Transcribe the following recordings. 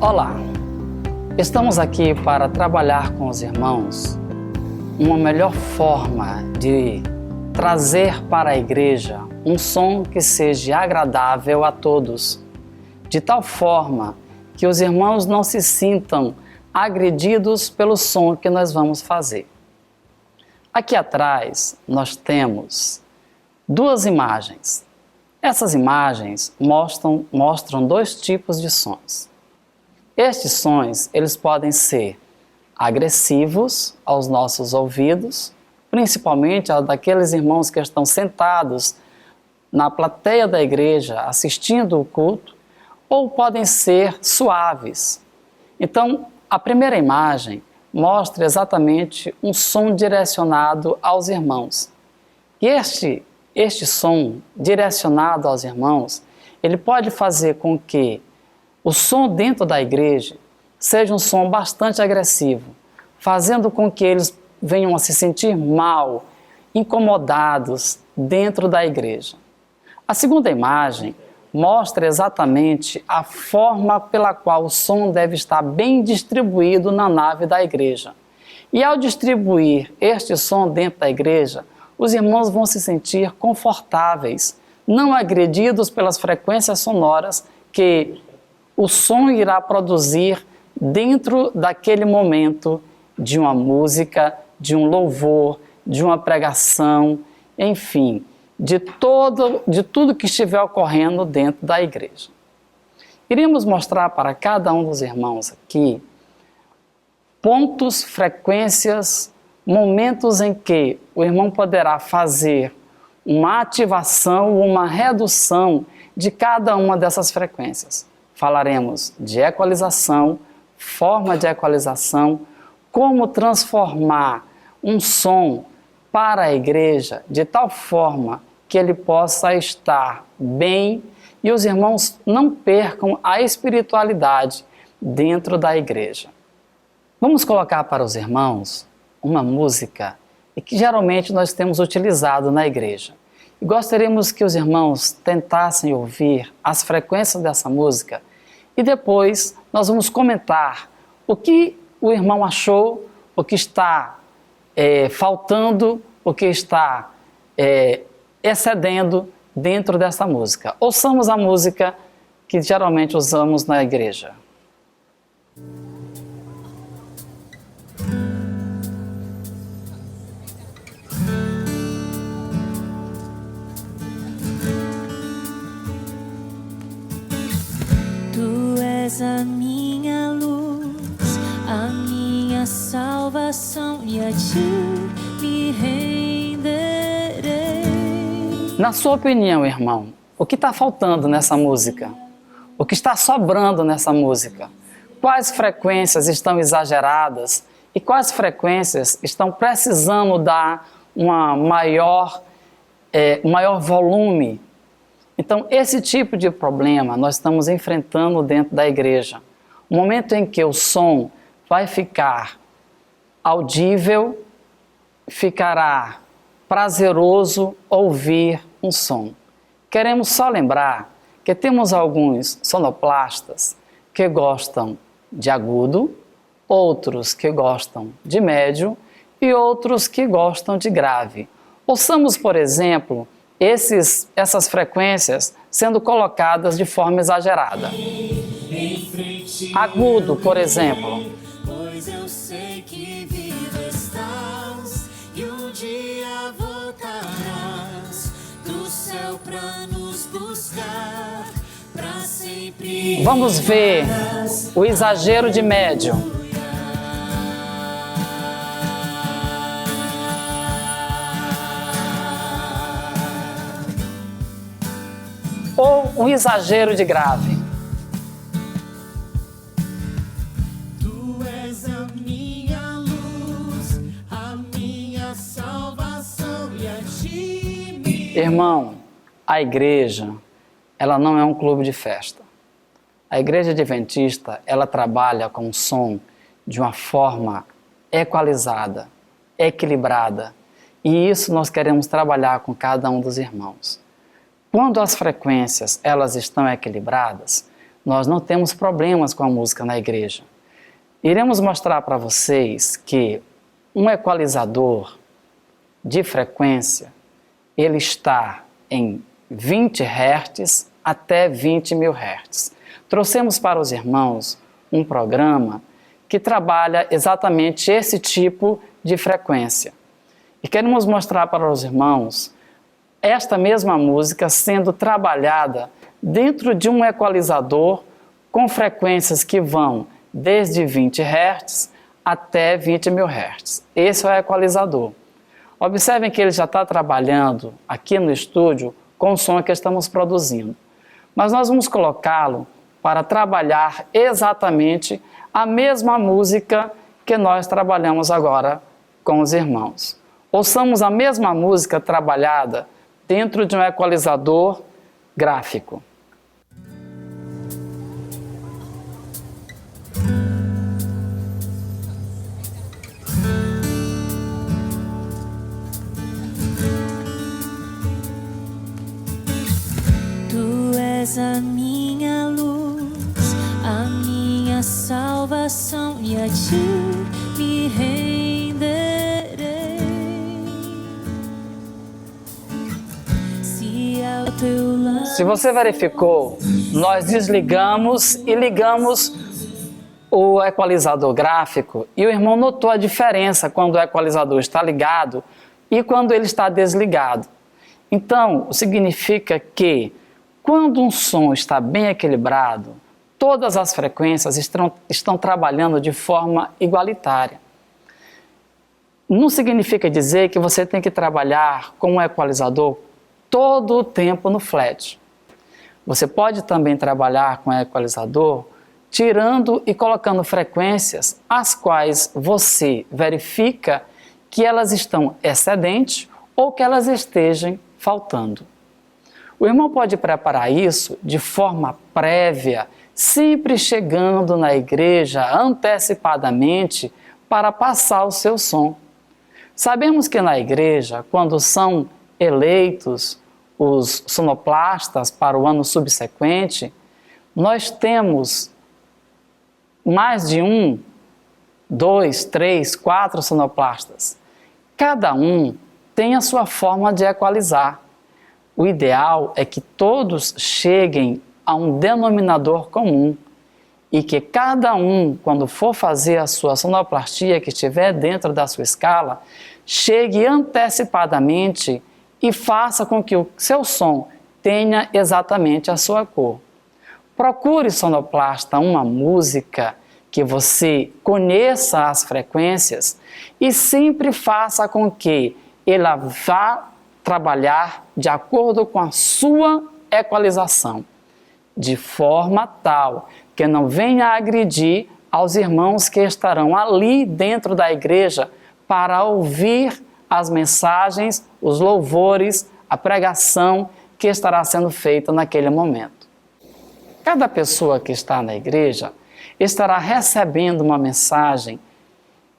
Olá! Estamos aqui para trabalhar com os irmãos uma melhor forma de trazer para a igreja um som que seja agradável a todos, de tal forma que os irmãos não se sintam agredidos pelo som que nós vamos fazer. Aqui atrás nós temos duas imagens. Essas imagens mostram dois tipos de sons. Estes sons, eles podem ser agressivos aos nossos ouvidos, principalmente aos daqueles irmãos que estão sentados na plateia da igreja assistindo o culto, ou podem ser suaves. Então, a primeira imagem mostra exatamente um som direcionado aos irmãos. E este som direcionado aos irmãos, ele pode fazer com que o som dentro da igreja seja um som bastante agressivo, fazendo com que eles venham a se sentir mal, incomodados dentro da igreja. A segunda imagem mostra exatamente a forma pela qual o som deve estar bem distribuído na nave da igreja. E ao distribuir este som dentro da igreja, os irmãos vão se sentir confortáveis, não agredidos pelas frequências sonoras que o som irá produzir dentro daquele momento de uma música, de um louvor, de uma pregação, enfim, de tudo que estiver ocorrendo dentro da igreja. Iríamos mostrar para cada um dos irmãos aqui pontos, frequências, momentos em que o irmão poderá fazer uma ativação ou uma redução de cada uma dessas frequências. Falaremos de equalização, forma de equalização, como transformar um som para a igreja de tal forma que ele possa estar bem e os irmãos não percam a espiritualidade dentro da igreja. Vamos colocar para os irmãos uma música que geralmente nós temos utilizado na igreja. E gostaríamos que os irmãos tentassem ouvir as frequências dessa música e depois nós vamos comentar o que o irmão achou, o que está faltando, o que está excedendo dentro dessa música. Ouçamos a música que geralmente usamos na igreja. Tu és a minha luz, a minha salvação, e a ti me renderei. Na sua opinião, irmão, o que está faltando nessa música? O que está sobrando nessa música? Quais frequências estão exageradas e quais frequências estão precisando dar um maior volume? Então, esse tipo de problema nós estamos enfrentando dentro da igreja. O momento em que o som vai ficar audível, ficará prazeroso ouvir um som. Queremos só lembrar que temos alguns sonoplastas que gostam de agudo, outros que gostam de médio e outros que gostam de grave. Ouçamos, por exemplo, essas frequências sendo colocadas de forma exagerada. Agudo, por exemplo. Pois eu sei que vivo estás e um dia voltarás do céu pra nos buscar, pra sempre. Vamos ver o exagero de médio. Ou um exagero de grave. Tu és a minha luz, a minha salvação, e a ti me... Irmão, a igreja, ela não é um clube de festa. A igreja adventista, ela trabalha com um som de uma forma equalizada, equilibrada. E isso nós queremos trabalhar com cada um dos irmãos. Quando as frequências elas estão equilibradas, nós não temos problemas com a música na igreja. Iremos mostrar para vocês que um equalizador de frequência, ele está em 20 Hz até 20.000 Hz. Trouxemos para os irmãos um programa que trabalha exatamente esse tipo de frequência. E queremos mostrar para os irmãos esta mesma música sendo trabalhada dentro de um equalizador com frequências que vão desde 20 Hz até 20.000 Hz. Esse é o equalizador. Observem que ele já está trabalhando aqui no estúdio com o som que estamos produzindo. Mas nós vamos colocá-lo para trabalhar exatamente a mesma música que nós trabalhamos agora com os irmãos. Ouçamos a mesma música trabalhada dentro de um equalizador gráfico. Tu és a minha luz, a minha salvação, e a ti me renderei. Se você verificou, nós desligamos e ligamos o equalizador gráfico e o irmão notou a diferença quando o equalizador está ligado e quando ele está desligado. Então, significa que quando um som está bem equilibrado, todas as frequências estão trabalhando de forma igualitária. Não significa dizer que você tem que trabalhar com um equalizador todo o tempo no flat. Você pode também trabalhar com o equalizador tirando e colocando frequências as quais você verifica que elas estão excedentes ou que elas estejam faltando. O irmão pode preparar isso de forma prévia, sempre chegando na igreja antecipadamente para passar o seu som. Sabemos que na igreja, quando são eleitos os sonoplastas para o ano subsequente, nós temos mais de 1, 2, 3, 4 sonoplastas. Cada um tem a sua forma de equalizar. O ideal é que todos cheguem a um denominador comum e que cada um, quando for fazer a sua sonoplastia que estiver dentro da sua escala, chegue antecipadamente e faça com que o seu som tenha exatamente a sua cor. Procure, sonoplasta, uma música que você conheça as frequências e sempre faça com que ela vá trabalhar de acordo com a sua equalização, de forma tal que não venha agredir aos irmãos que estarão ali dentro da igreja para ouvir as mensagens, os louvores, a pregação que estará sendo feita naquele momento. Cada pessoa que está na igreja estará recebendo uma mensagem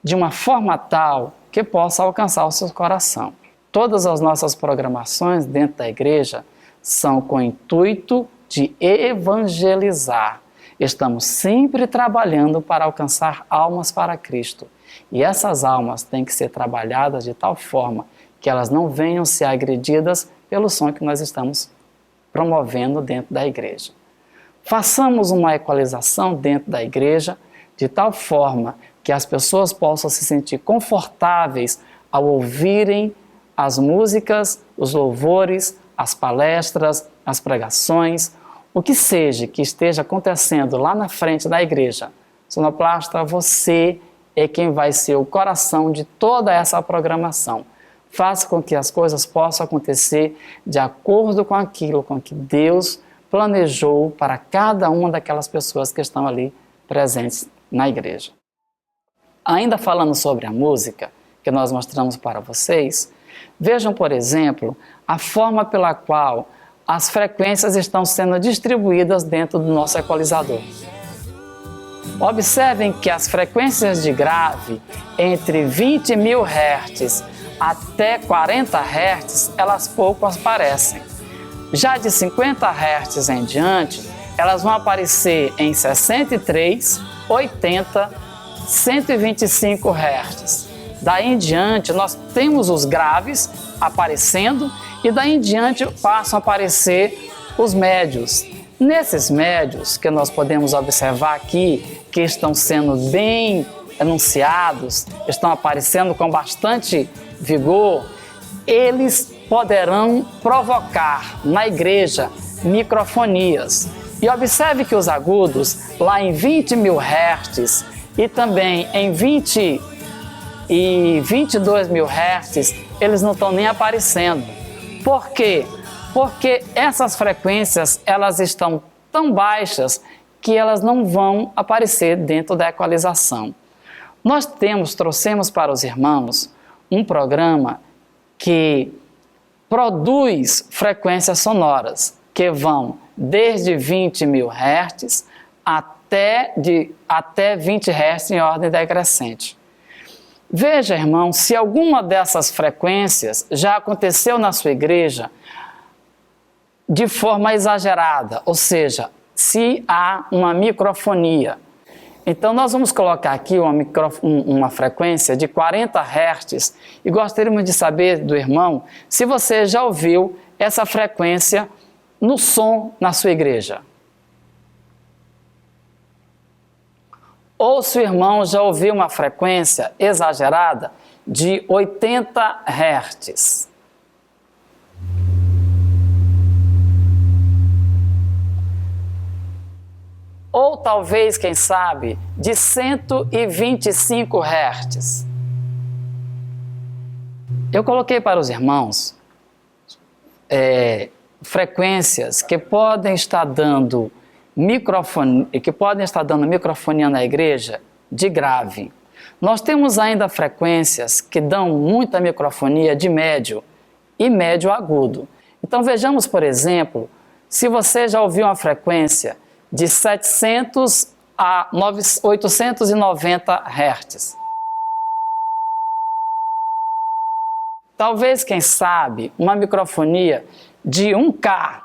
de uma forma tal que possa alcançar o seu coração. Todas as nossas programações dentro da igreja são com o intuito de evangelizar. Estamos sempre trabalhando para alcançar almas para Cristo. E essas almas têm que ser trabalhadas de tal forma que elas não venham ser agredidas pelo som que nós estamos promovendo dentro da igreja. Façamos uma equalização dentro da igreja de tal forma que as pessoas possam se sentir confortáveis ao ouvirem as músicas, os louvores, as palestras, as pregações, o que seja que esteja acontecendo lá na frente da igreja. Sonoplasta, você é quem vai ser o coração de toda essa programação. Faça com que as coisas possam acontecer de acordo com aquilo com que Deus planejou para cada uma daquelas pessoas que estão ali presentes na igreja. Ainda falando sobre a música que nós mostramos para vocês, vejam, por exemplo, a forma pela qual as frequências estão sendo distribuídas dentro do nosso equalizador. Observem que as frequências de grave entre 20 mil Hz até 40 Hz, elas pouco aparecem. Já de 50 Hz em diante, elas vão aparecer em 63, 80, 125 Hz. Daí em diante, nós temos os graves aparecendo e daí em diante passam a aparecer os médios. Nesses médios que nós podemos observar aqui, que estão sendo bem enunciados, estão aparecendo com bastante vigor, eles poderão provocar na igreja microfonias. E observe que os agudos, lá em 20 mil Hz e também em 20 e 22 mil Hz, eles não estão nem aparecendo. Por quê? Porque essas frequências, elas estão tão baixas que elas não vão aparecer dentro da equalização. Nós trouxemos para os irmãos um programa que produz frequências sonoras que vão desde 20 mil Hz até 20 Hz em ordem decrescente. Veja, irmão, se alguma dessas frequências já aconteceu na sua igreja de forma exagerada, ou seja, se há uma microfonia. Então, nós vamos colocar aqui uma frequência de 40 Hz e gostaríamos de saber do irmão se você já ouviu essa frequência no som na sua igreja. Ou se o irmão já ouviu uma frequência exagerada de 80 Hz. Ou talvez, quem sabe, de 125 Hz. Eu coloquei para os irmãos frequências que podem estar dando microfonia na igreja de grave. Nós temos ainda frequências que dão muita microfonia de médio e médio agudo. Então vejamos, por exemplo, se você já ouviu uma frequência de 700 a 890 Hz. Talvez, quem sabe, uma microfonia de 1K.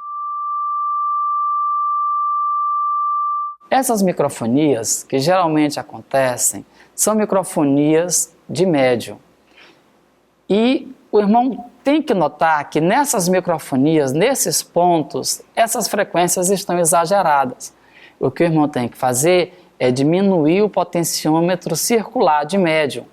Essas microfonias que geralmente acontecem são microfonias de médio. E o irmão tem que notar que nessas microfonias, nesses pontos, essas frequências estão exageradas. O que o irmão tem que fazer é diminuir o potenciômetro circular de médio.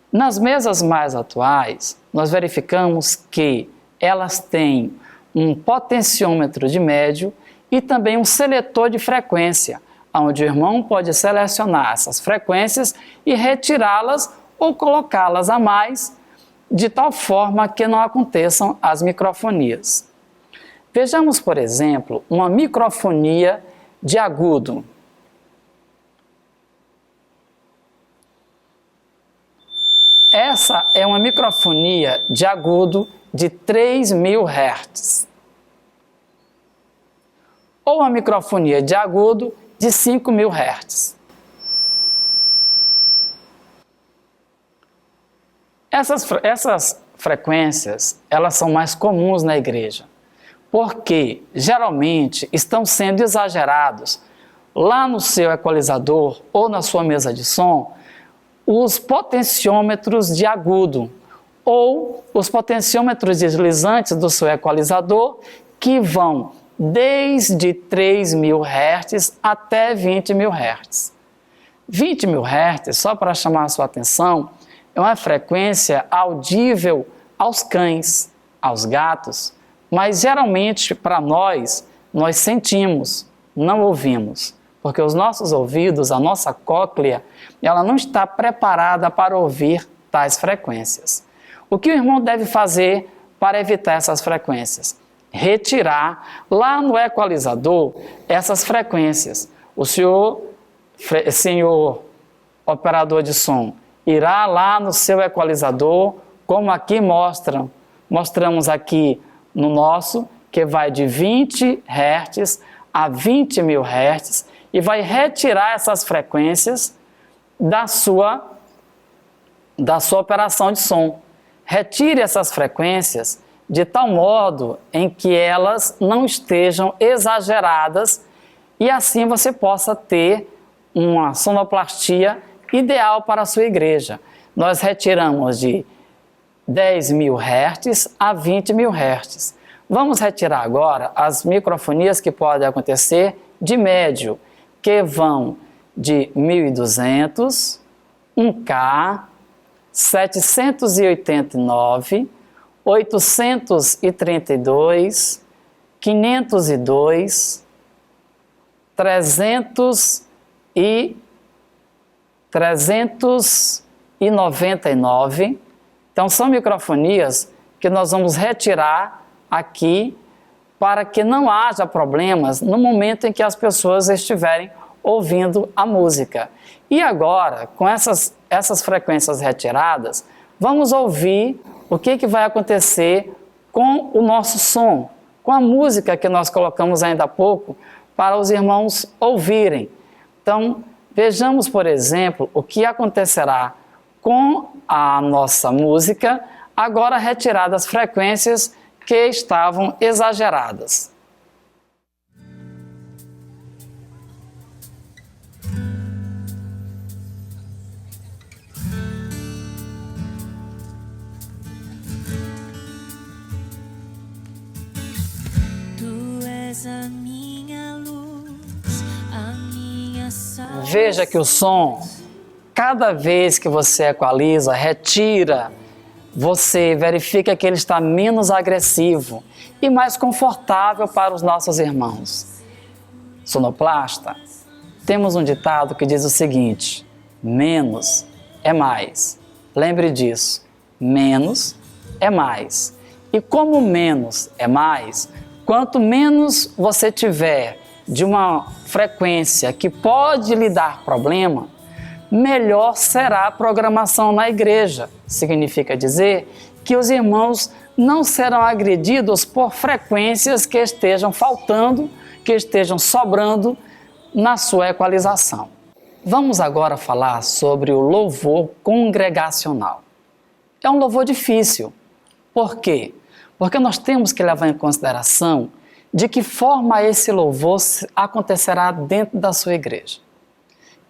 Nas mesas mais atuais, nós verificamos que elas têm um potenciômetro de médio e também um seletor de frequência, onde o irmão pode selecionar essas frequências e retirá-las ou colocá-las a mais, de tal forma que não aconteçam as microfonias. Vejamos, por exemplo, uma microfonia de agudo. Essa é uma microfonia de agudo de 3.000 Hz. Ou uma microfonia de agudo de 5.000 Hz. Essas frequências, elas são mais comuns na igreja, porque geralmente estão sendo exagerados lá no seu equalizador ou na sua mesa de som os potenciômetros de agudo ou os potenciômetros deslizantes do seu equalizador, que vão desde 3.000 Hz até 20.000 Hz. 20.000 Hz, só para chamar a sua atenção, é uma frequência audível aos cães, aos gatos, mas geralmente para nós sentimos, não ouvimos, porque os nossos ouvidos, a nossa cóclea, ela não está preparada para ouvir tais frequências. O que o irmão deve fazer para evitar essas frequências? Retirar lá no equalizador essas frequências. O senhor operador de som, irá lá no seu equalizador, como aqui mostramos aqui no nosso, que vai de 20 Hz a 20.000 Hz, e vai retirar essas frequências da sua operação de som. Retire essas frequências de tal modo em que elas não estejam exageradas e assim você possa ter uma sonoplastia ideal para a sua igreja. Nós retiramos de 10.000 Hz a 20.000 Hz. Vamos retirar agora as microfonias que podem acontecer de médio, que vão de 1.200, 1K, 789, 832, 502, 399. Então são microfonias que nós vamos retirar aqui para que não haja problemas no momento em que as pessoas estiverem ouvindo a música. E agora, com essas frequências retiradas, vamos ouvir o que vai acontecer com o nosso som, com a música que nós colocamos ainda há pouco para os irmãos ouvirem. Então, vejamos, por exemplo, o que acontecerá com a nossa música, agora retiradas frequências que estavam exageradas. A minha luz, a minha salvação. Veja que o som, cada vez que você equaliza, retira, você verifica que ele está menos agressivo e mais confortável para os nossos irmãos. Sonoplasta, temos um ditado que diz o seguinte: menos é mais. Lembre disso, menos é mais. E como menos é mais, quanto menos você tiver de uma frequência que pode lhe dar problema, melhor será a programação na igreja. Significa dizer que os irmãos não serão agredidos por frequências que estejam faltando, que estejam sobrando na sua equalização. Vamos agora falar sobre o louvor congregacional. É um louvor difícil. Por quê? Porque nós temos que levar em consideração de que forma esse louvor acontecerá dentro da sua igreja.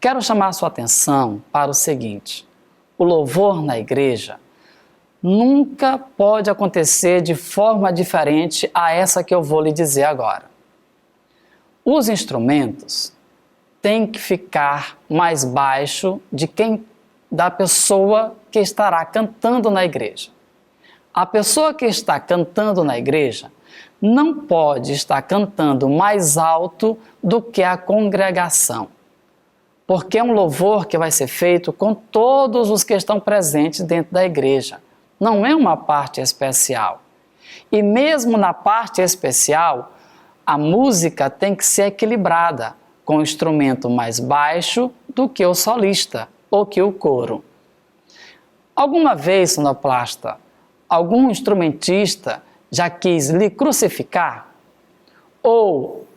Quero chamar a sua atenção para o seguinte: o louvor na igreja nunca pode acontecer de forma diferente a essa que eu vou lhe dizer agora. Os instrumentos têm que ficar mais baixo da pessoa que estará cantando na igreja. A pessoa que está cantando na igreja não pode estar cantando mais alto do que a congregação, porque é um louvor que vai ser feito com todos os que estão presentes dentro da igreja. Não é uma parte especial. E mesmo na parte especial, a música tem que ser equilibrada, com o instrumento mais baixo do que o solista ou que o coro. Alguma vez, sonoplasta, algum instrumentista já quis lhe crucificar? Ou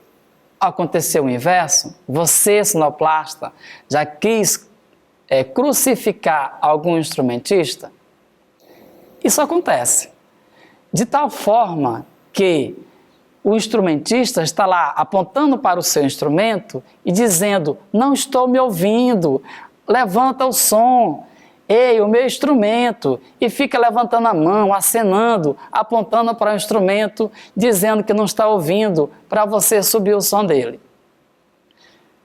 aconteceu o inverso? Você, sonoplasta, já quis crucificar algum instrumentista? Isso acontece. De tal forma que o instrumentista está lá apontando para o seu instrumento e dizendo: não estou me ouvindo, levanta o som. Ei, o meu instrumento, e fica levantando a mão, acenando, apontando para o instrumento, dizendo que não está ouvindo, para você subir o som dele.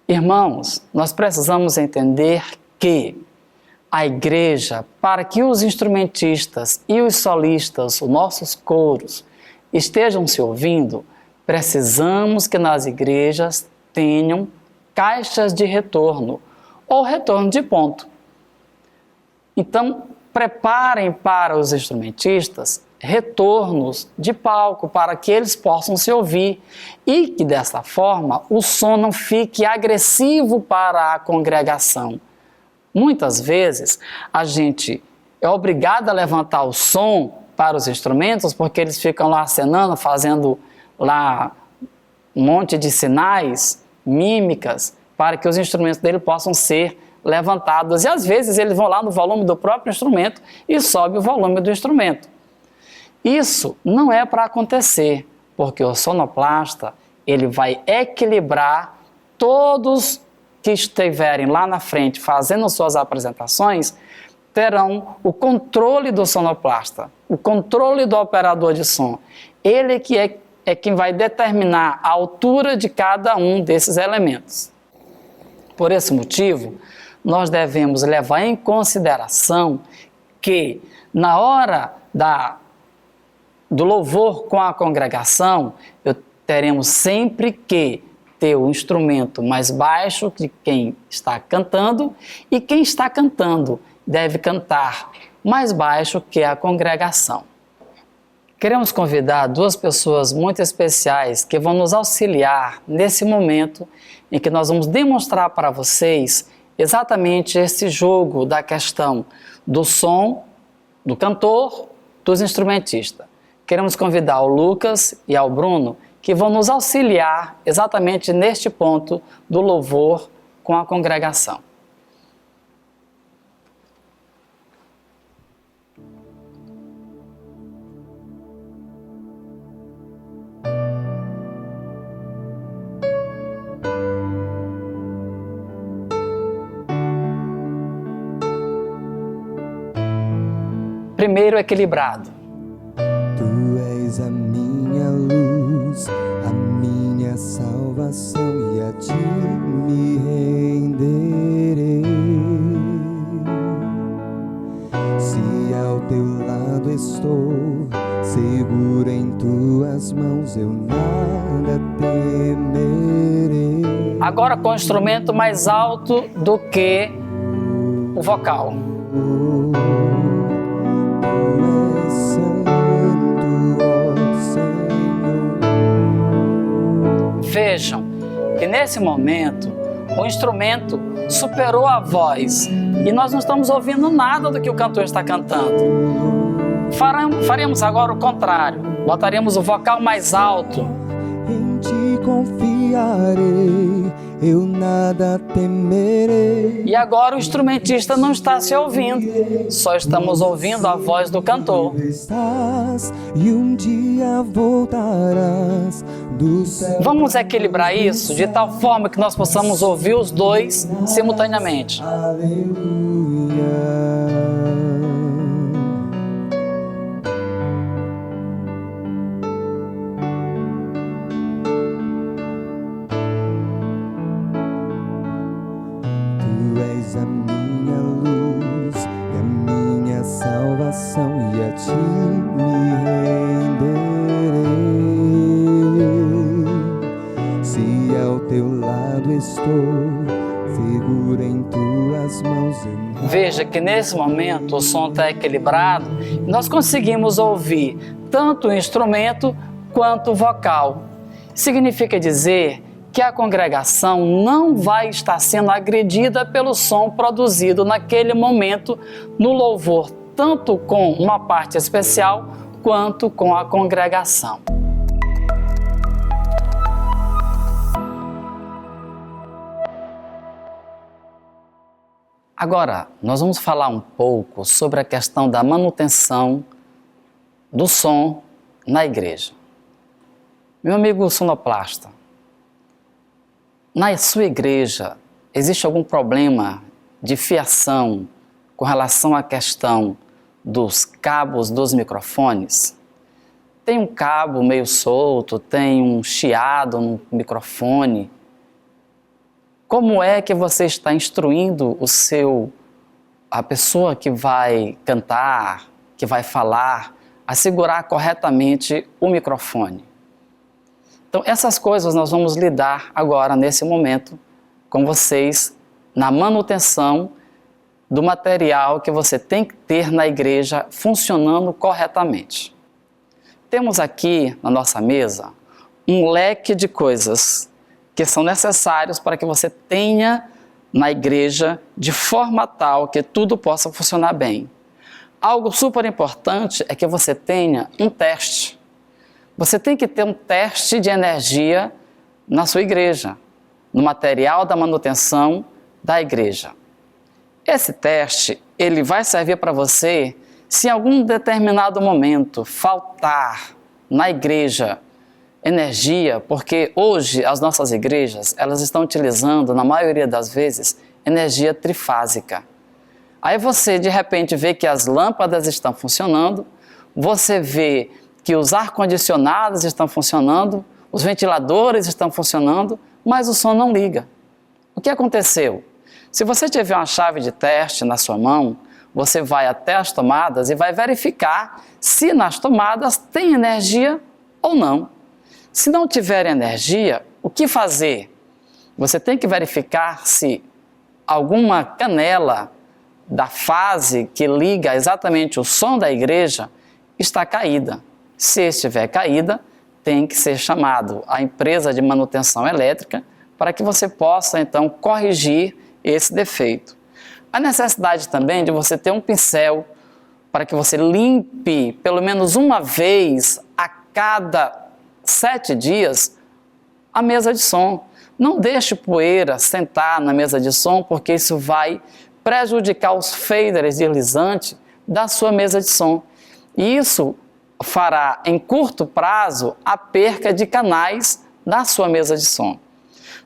Irmãos, nós precisamos entender que a igreja, para que os instrumentistas e os solistas, os nossos coros, estejam se ouvindo, precisamos que nas igrejas tenham caixas de retorno, ou retorno de ponto. Então, preparem para os instrumentistas retornos de palco para que eles possam se ouvir e que, dessa forma, o som não fique agressivo para a congregação. Muitas vezes, a gente é obrigado a levantar o som para os instrumentos porque eles ficam lá acenando, fazendo lá um monte de sinais, mímicas, para que os instrumentos dele possam ser levantados. E às vezes eles vão lá no volume do próprio instrumento e sobe o volume do instrumento. Isso não é para acontecer, porque o sonoplasta ele vai equilibrar todos que estiverem lá na frente fazendo suas apresentações, terão o controle do sonoplasta, o controle do operador de som. Ele que é quem vai determinar a altura de cada um desses elementos. Por esse motivo, nós devemos levar em consideração que na hora do louvor com a congregação, teremos sempre que ter o instrumento mais baixo de quem está cantando, e quem está cantando deve cantar mais baixo que a congregação. Queremos convidar duas pessoas muito especiais que vão nos auxiliar nesse momento em que nós vamos demonstrar para vocês exatamente esse jogo da questão do som, do cantor, dos instrumentistas. Queremos convidar ao Lucas e ao Bruno, que vão nos auxiliar exatamente neste ponto do louvor com a congregação. Primeiro equilibrado. Tu és a minha luz, a minha salvação, e a ti me renderei. Se ao teu lado estou, seguro em tuas mãos, eu nada temerei. Agora com o instrumento mais alto do que o vocal. Vejam que nesse momento o instrumento superou a voz e nós não estamos ouvindo nada do que o cantor está cantando. Faremos agora o contrário, botaremos o vocal mais alto. Em ti confiarei, eu nada temerei. E agora o instrumentista não está se ouvindo, só estamos ouvindo a voz do cantor. Estás, e um dia voltarás do céu. Vamos equilibrar isso de tal forma que nós possamos ouvir os dois simultaneamente. Aleluia. Tu és a minha luz e a minha salvação, e a ti me renderei. Se ao teu lado estou, seguro em tuas mãos. Veja que nesse momento o som está equilibrado e nós conseguimos ouvir tanto o instrumento quanto o vocal. Significa dizer que a congregação não vai estar sendo agredida pelo som produzido naquele momento no louvor, tanto com uma parte especial quanto com a congregação. Agora, nós vamos falar um pouco sobre a questão da manutenção do som na igreja. Meu amigo sonoplasta, na sua igreja existe algum problema de fiação com relação à questão dos cabos dos microfones? Tem um cabo meio solto, tem um chiado no microfone? Como é que você está instruindo a pessoa que vai cantar, que vai falar, a segurar corretamente o microfone? Então, essas coisas nós vamos lidar agora, nesse momento, com vocês, na manutenção do material que você tem que ter na igreja funcionando corretamente. Temos aqui na nossa mesa um leque de coisas que são necessários para que você tenha na igreja de forma tal que tudo possa funcionar bem. Algo super importante é que você tenha um teste. Você tem que ter um teste de energia na sua igreja. no material da manutenção da igreja. Esse teste, ele vai servir para você se em algum determinado momento faltar na igreja energia, porque hoje as nossas igrejas, elas estão utilizando, na maioria das vezes, energia trifásica. Aí você, de repente, vê que as lâmpadas estão funcionando, você vê que os ar-condicionados estão funcionando, os ventiladores estão funcionando, mas o som não liga. O que aconteceu? Se você tiver uma chave de teste na sua mão, você vai até as tomadas e vai verificar se nas tomadas tem energia ou não. Se não tiver energia, o que fazer? Você tem que verificar se alguma canela da fase que liga exatamente o som da igreja está caída. Se estiver caída, tem que ser chamado a empresa de manutenção elétrica para que você possa então corrigir esse defeito. A necessidade também de você ter um pincel para que você limpe pelo menos uma vez a cada 7 dias a mesa de som. Não deixe poeira sentar na mesa de som, porque isso vai prejudicar os faders deslizantes da sua mesa de som. E isso fará em curto prazo a perca de canais da sua mesa de som.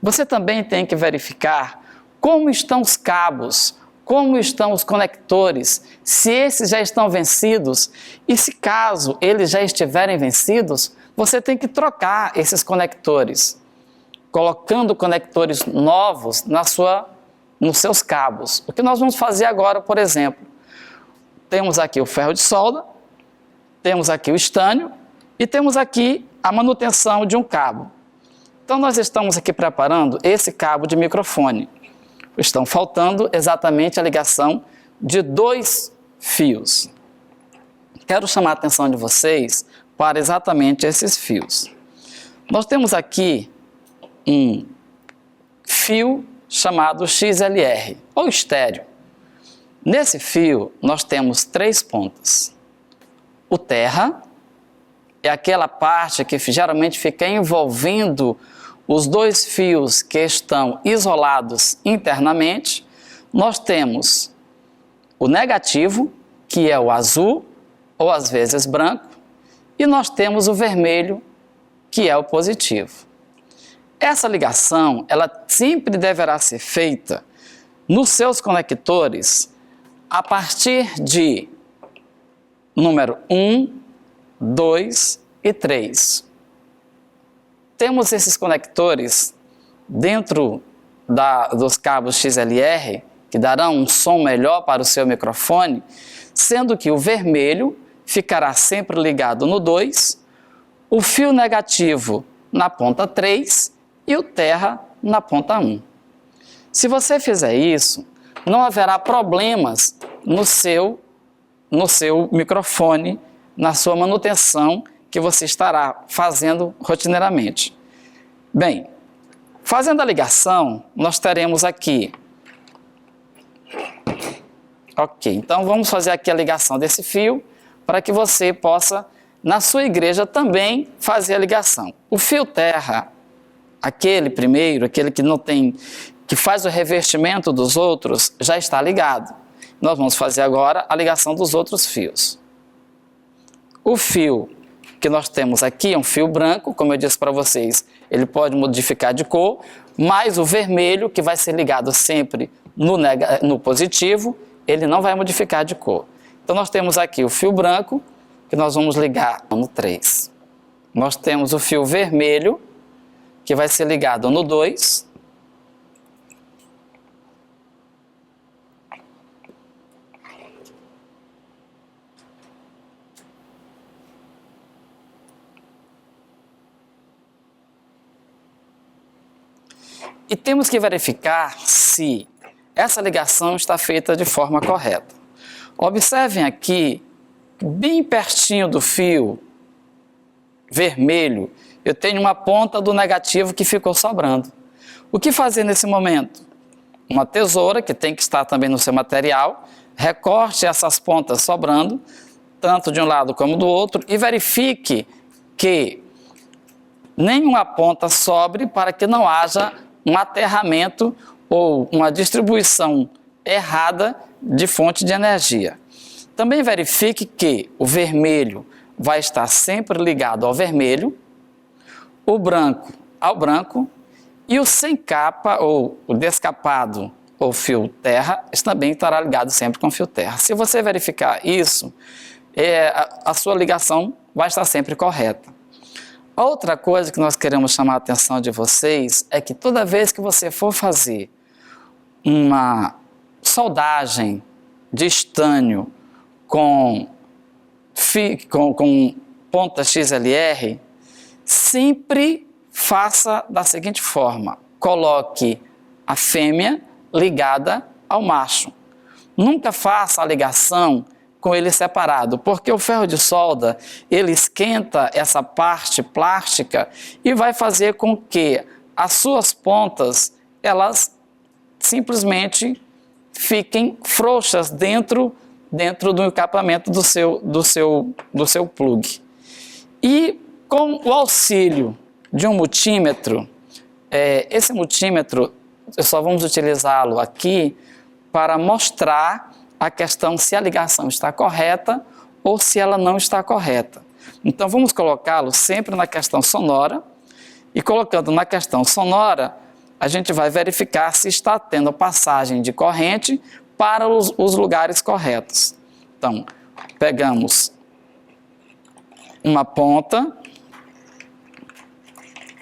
Você também tem que verificar como estão os cabos, como estão os conectores, se esses já estão vencidos e se caso eles já estiverem vencidos, você tem que trocar esses conectores, colocando conectores novos nos seus cabos. O que nós vamos fazer agora, por exemplo, temos aqui o ferro de solda, temos aqui o estânio e temos aqui a manutenção de um cabo. Então nós estamos aqui preparando esse cabo de microfone. Estão faltando exatamente a ligação de 2 fios. Quero chamar a atenção de vocês para exatamente esses fios. Nós temos aqui um fio chamado XLR, ou estéreo. Nesse fio, nós temos 3 pontas. O terra é aquela parte que geralmente fica envolvendo os 2 fios que estão isolados internamente. Nós temos o negativo, que é o azul, ou às vezes branco, e nós temos o vermelho, que é o positivo. Essa ligação, ela sempre deverá ser feita nos seus conectores a partir de número 1, 2 e 3. Temos esses conectores dentro dos cabos XLR, que darão um som melhor para o seu microfone, sendo que o vermelho ficará sempre ligado no 2, o fio negativo na ponta 3 e o terra na ponta 1. Se você fizer isso, não haverá problemas no seu microfone, na sua manutenção que você estará fazendo rotineiramente. Bem, fazendo a ligação, nós teremos aqui. Ok, então vamos fazer aqui a ligação desse fio para que você possa, na sua igreja, também fazer a ligação. O fio terra, aquele primeiro, aquele que não tem, que faz o revestimento dos outros, já está ligado. Nós vamos fazer agora a ligação dos outros fios. O fio que nós temos aqui é um fio branco, como eu disse para vocês, ele pode modificar de cor, mas o vermelho, que vai ser ligado sempre no positivo, ele não vai modificar de cor. Então nós temos aqui o fio branco, que nós vamos ligar no 3. Nós temos o fio vermelho, que vai ser ligado no 2. E temos que verificar se essa ligação está feita de forma correta. Observem aqui, bem pertinho do fio vermelho, eu tenho uma ponta do negativo que ficou sobrando. O que fazer nesse momento? Uma tesoura, que tem que estar também no seu material, recorte essas pontas sobrando, tanto de um lado como do outro, e verifique que nenhuma ponta sobre para que não haja um aterramento ou uma distribuição errada de fonte de energia. Também verifique que o vermelho vai estar sempre ligado ao vermelho, o branco ao branco e o sem capa ou o descapado ou fio terra também estará ligado sempre com fio terra. Se você verificar isso, a sua ligação vai estar sempre correta. Outra coisa que nós queremos chamar a atenção de vocês é que toda vez que você for fazer uma soldagem de estânio com ponta XLR, sempre faça da seguinte forma: coloque a fêmea ligada ao macho. Nunca faça a ligação com ele separado, porque o ferro de solda, ele esquenta essa parte plástica e vai fazer com que as suas pontas, elas simplesmente fiquem frouxas dentro do encapamento do seu plug. E com o auxílio de um multímetro, esse multímetro, só vamos utilizá-lo aqui para mostrar a questão se a ligação está correta ou se ela não está correta. Então vamos colocá-lo sempre na questão sonora, e colocando na questão sonora, a gente vai verificar se está tendo passagem de corrente para os lugares corretos. Então, pegamos uma ponta,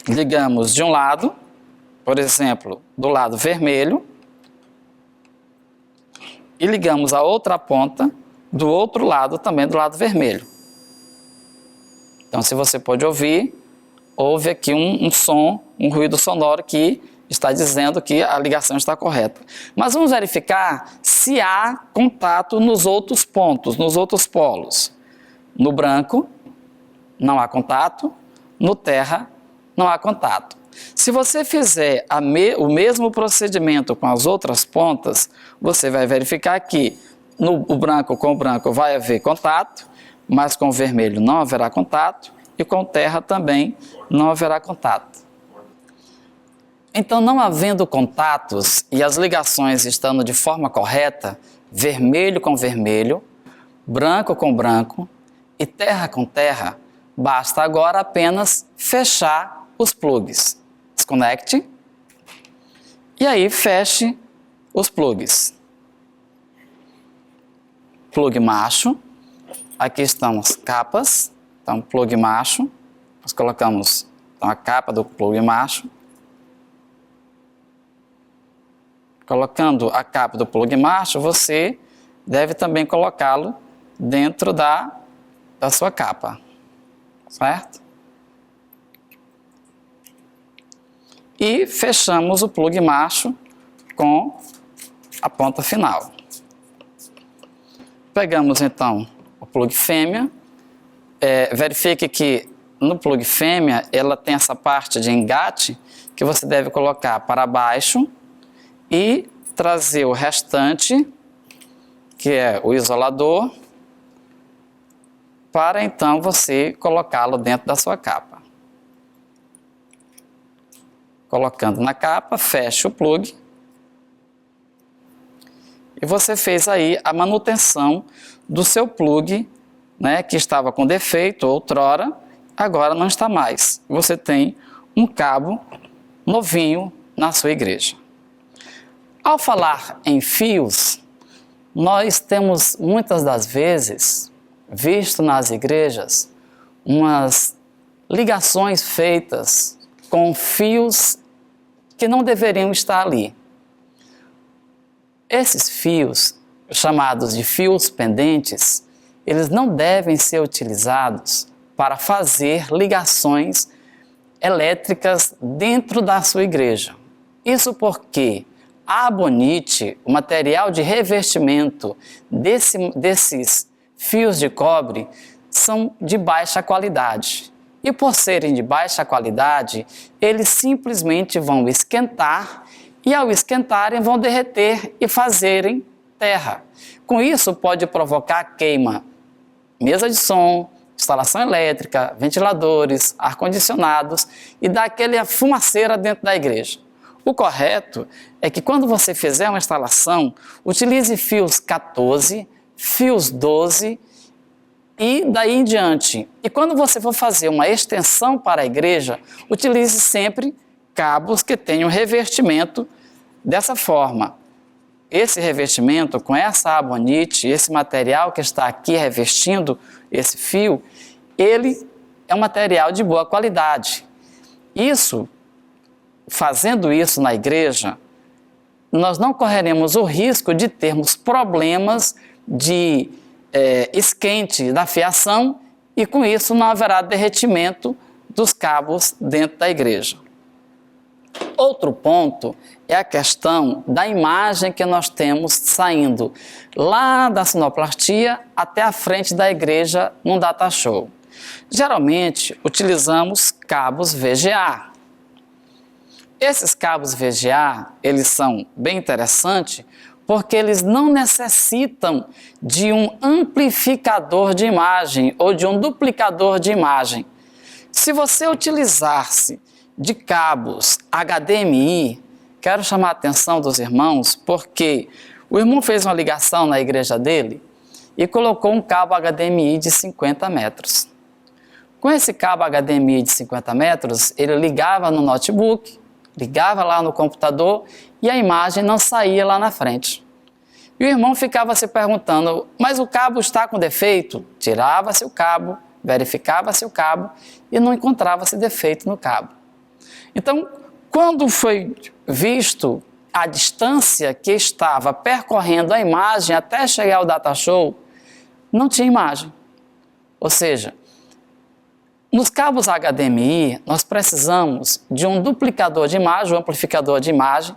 ligamos de um lado, por exemplo, do lado vermelho, e ligamos a outra ponta do outro lado, também do lado vermelho. Então, se você pode ouvir, houve aqui um som, um ruído sonoro que está dizendo que a ligação está correta. Mas vamos verificar se há contato nos outros pontos, nos outros polos. No branco, não há contato. No terra, não há contato. Se você fizer o mesmo procedimento com as outras pontas, você vai verificar que o branco com o branco vai haver contato, mas com o vermelho não haverá contato, e com terra também não haverá contato. Então, não havendo contatos e as ligações estando de forma correta, vermelho com vermelho, branco com branco e terra com terra, basta agora apenas fechar os plugs. Desconecte e aí feche os plugs. Plug macho, aqui estão as capas, então plug macho, nós colocamos então, a capa do plug macho. Colocando a capa do plug macho, você deve também colocá-lo dentro da sua capa, certo? E fechamos o plug macho com a ponta final. Pegamos então o plug fêmea, verifique que no plug fêmea ela tem essa parte de engate que você deve colocar para baixo e trazer o restante, que é o isolador, para então você colocá-lo dentro da sua capa. Colocando na capa, fecha o plug e você fez aí a manutenção do seu plug, né, que estava com defeito outrora, agora não está mais. Você tem um cabo novinho na sua igreja. Ao falar em fios, nós temos muitas das vezes visto nas igrejas umas ligações feitas com fios que não deveriam estar ali. Esses fios, chamados de fios pendentes, eles não devem ser utilizados para fazer ligações elétricas dentro da sua igreja. Isso porque a abonite, o material de revestimento desses fios de cobre, são de baixa qualidade. E por serem de baixa qualidade, eles simplesmente vão esquentar e ao esquentarem vão derreter e fazerem terra. Com isso pode provocar queima, mesa de som, instalação elétrica, ventiladores, ar-condicionados e dar aquela fumaceira dentro da igreja. O correto é que quando você fizer uma instalação, utilize fios 14, fios 12 e daí em diante. E quando você for fazer uma extensão para a igreja, utilize sempre cabos que tenham revestimento dessa forma. Esse revestimento, com essa abonite, esse material que está aqui revestindo esse fio, ele é um material de boa qualidade. Fazendo isso na igreja, nós não correremos o risco de termos problemas de esquente da fiação e com isso não haverá derretimento dos cabos dentro da igreja. Outro ponto é a questão da imagem que nós temos saindo lá da sinoplastia até a frente da igreja num data show. Geralmente utilizamos cabos VGA. Esses cabos VGA, eles são bem interessantes porque eles não necessitam de um amplificador de imagem ou de um duplicador de imagem. Se você utilizasse de cabos HDMI, quero chamar a atenção dos irmãos, porque o irmão fez uma ligação na igreja dele e colocou um cabo HDMI de 50 metros. Com esse cabo HDMI de 50 metros, ele ligava no notebook, ligava lá no computador e a imagem não saía lá na frente. E o irmão ficava se perguntando, mas o cabo está com defeito? Tirava-se o cabo, verificava-se o cabo e não encontrava-se defeito no cabo. Então, quando foi visto a distância que estava percorrendo a imagem até chegar ao data show, não tinha imagem. Ou seja, nos cabos HDMI, nós precisamos de um duplicador de imagem, um amplificador de imagem,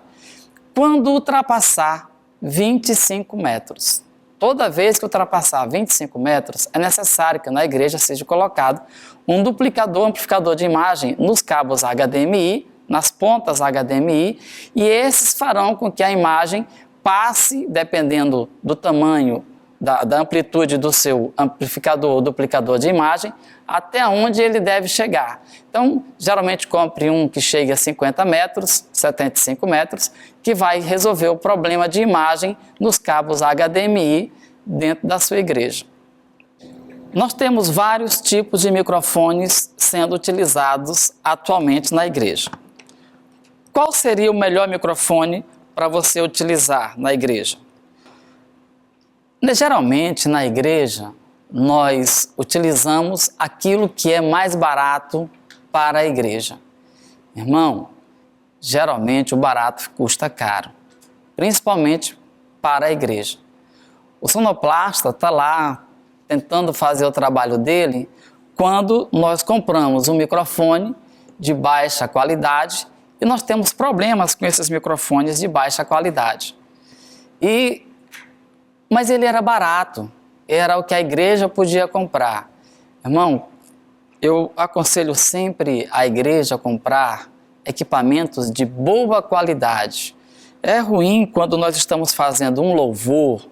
quando ultrapassar 25 metros. Toda vez que ultrapassar 25 metros, é necessário que na igreja seja colocado um duplicador, amplificador de imagem nos cabos HDMI, nas pontas HDMI, e esses farão com que a imagem passe, dependendo do tamanho, da amplitude do seu amplificador ou duplicador de imagem, até onde ele deve chegar. Então, geralmente compre um que chegue a 50 metros, 75 metros, que vai resolver o problema de imagem nos cabos HDMI dentro da sua igreja. Nós temos vários tipos de microfones sendo utilizados atualmente na igreja. Qual seria o melhor microfone para você utilizar na igreja? Geralmente, na igreja, nós utilizamos aquilo que é mais barato para a igreja. Irmão, geralmente o barato custa caro, principalmente para a igreja. O sonoplasta está lá tentando fazer o trabalho dele quando nós compramos um microfone de baixa qualidade e nós temos problemas com esses microfones de baixa qualidade. Mas ele era barato, era o que a igreja podia comprar. Irmão, eu aconselho sempre a igreja a comprar equipamentos de boa qualidade. É ruim quando nós estamos fazendo um louvor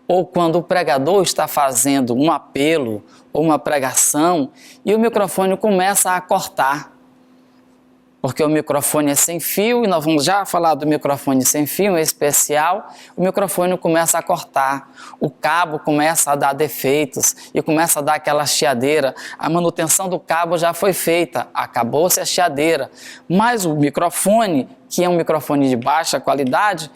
ou quando o pregador está fazendo um apelo ou uma pregação e o microfone começa a cortar. Porque o microfone é sem fio, e nós vamos já falar do microfone sem fio em especial, o microfone começa a cortar, o cabo começa a dar defeitos e começa a dar aquela chiadeira. A manutenção do cabo já foi feita, acabou-se a chiadeira, mas o microfone, que é um microfone de baixa qualidade,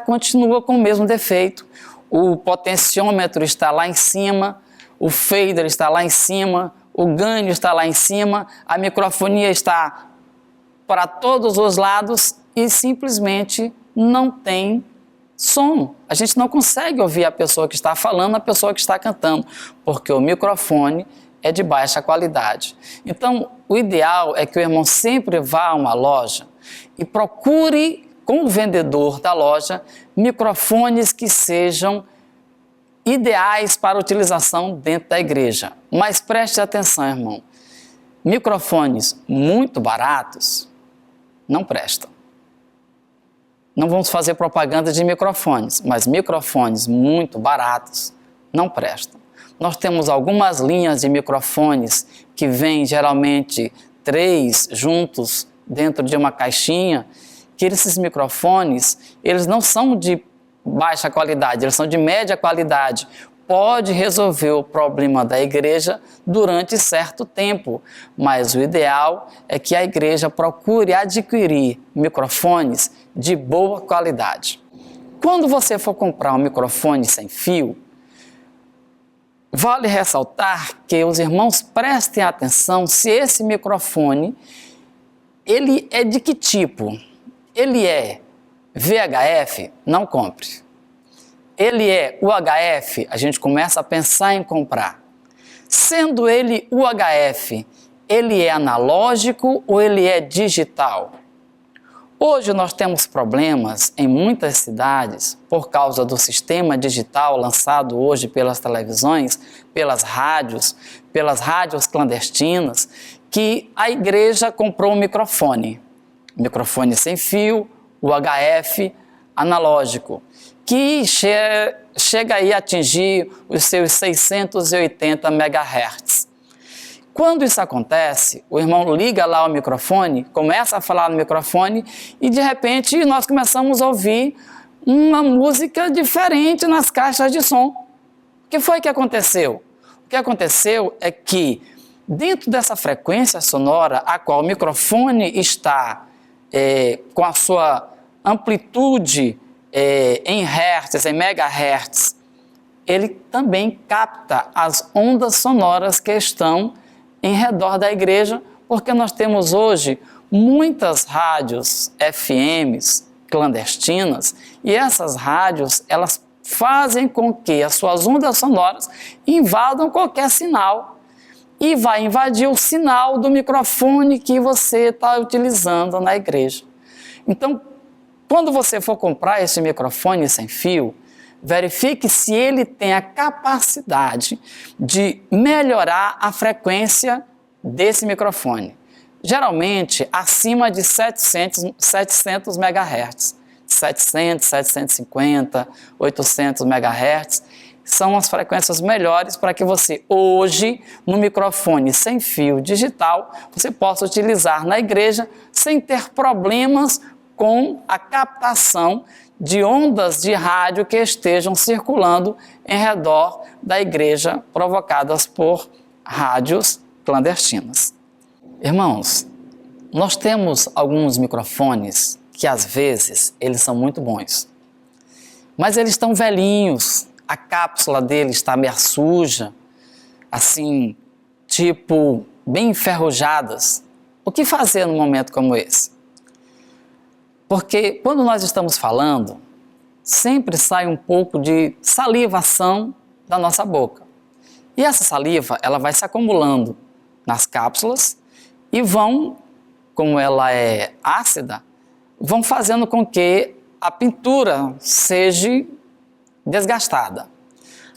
continua com o mesmo defeito. O potenciômetro está lá em cima, o fader está lá em cima, o ganho está lá em cima, a microfonia está para todos os lados e simplesmente não tem som. A gente não consegue ouvir a pessoa que está falando, a pessoa que está cantando, porque o microfone é de baixa qualidade. Então, o ideal é que o irmão sempre vá a uma loja e procure com o vendedor da loja microfones que sejam ideais para utilização dentro da igreja. Mas preste atenção, irmão, microfones muito baratos não prestam. Não vamos fazer propaganda de microfones, mas microfones muito baratos não prestam. Nós temos algumas linhas de microfones que vêm geralmente 3 juntos dentro de uma caixinha que esses microfones, eles não são de baixa qualidade, eles são de média qualidade. Pode resolver o problema da igreja durante certo tempo, mas o ideal é que a igreja procure adquirir microfones de boa qualidade. Quando você for comprar um microfone sem fio, vale ressaltar que os irmãos prestem atenção se esse microfone, ele é de que tipo? Ele é VHF? Não compre. Ele é UHF? A gente começa a pensar em comprar. Sendo ele UHF, ele é analógico ou ele é digital? Hoje nós temos problemas em muitas cidades por causa do sistema digital lançado hoje pelas televisões, pelas rádios clandestinas, que a igreja comprou um microfone sem fio, UHF, analógico, que chega aí a atingir os seus 680 MHz. Quando isso acontece, o irmão liga lá o microfone, começa a falar no microfone e de repente nós começamos a ouvir uma música diferente nas caixas de som. O que foi que aconteceu? O que aconteceu é que dentro dessa frequência sonora a qual o microfone está com a sua amplitude em hertz, em megahertz, ele também capta as ondas sonoras que estão em redor da igreja, porque nós temos hoje muitas rádios FMs clandestinas e essas rádios, elas fazem com que as suas ondas sonoras invadam qualquer sinal e vai invadir o sinal do microfone que você está utilizando na igreja. Então, quando você for comprar esse microfone sem fio, verifique se ele tem a capacidade de melhorar a frequência desse microfone. Geralmente, acima de 700 MHz. 700, 750, 800 MHz são as frequências melhores para que você, hoje, no microfone sem fio digital, você possa utilizar na igreja sem ter problemas com a captação de ondas de rádio que estejam circulando em redor da igreja provocadas por rádios clandestinas. Irmãos, nós temos alguns microfones que às vezes eles são muito bons, mas eles estão velhinhos, a cápsula deles está meio suja, assim, tipo, bem enferrujadas. O que fazer num momento como esse? Porque quando nós estamos falando, sempre sai um pouco de salivação da nossa boca. E essa saliva, ela vai se acumulando nas cápsulas e vão, como ela é ácida, vão fazendo com que a pintura seja desgastada.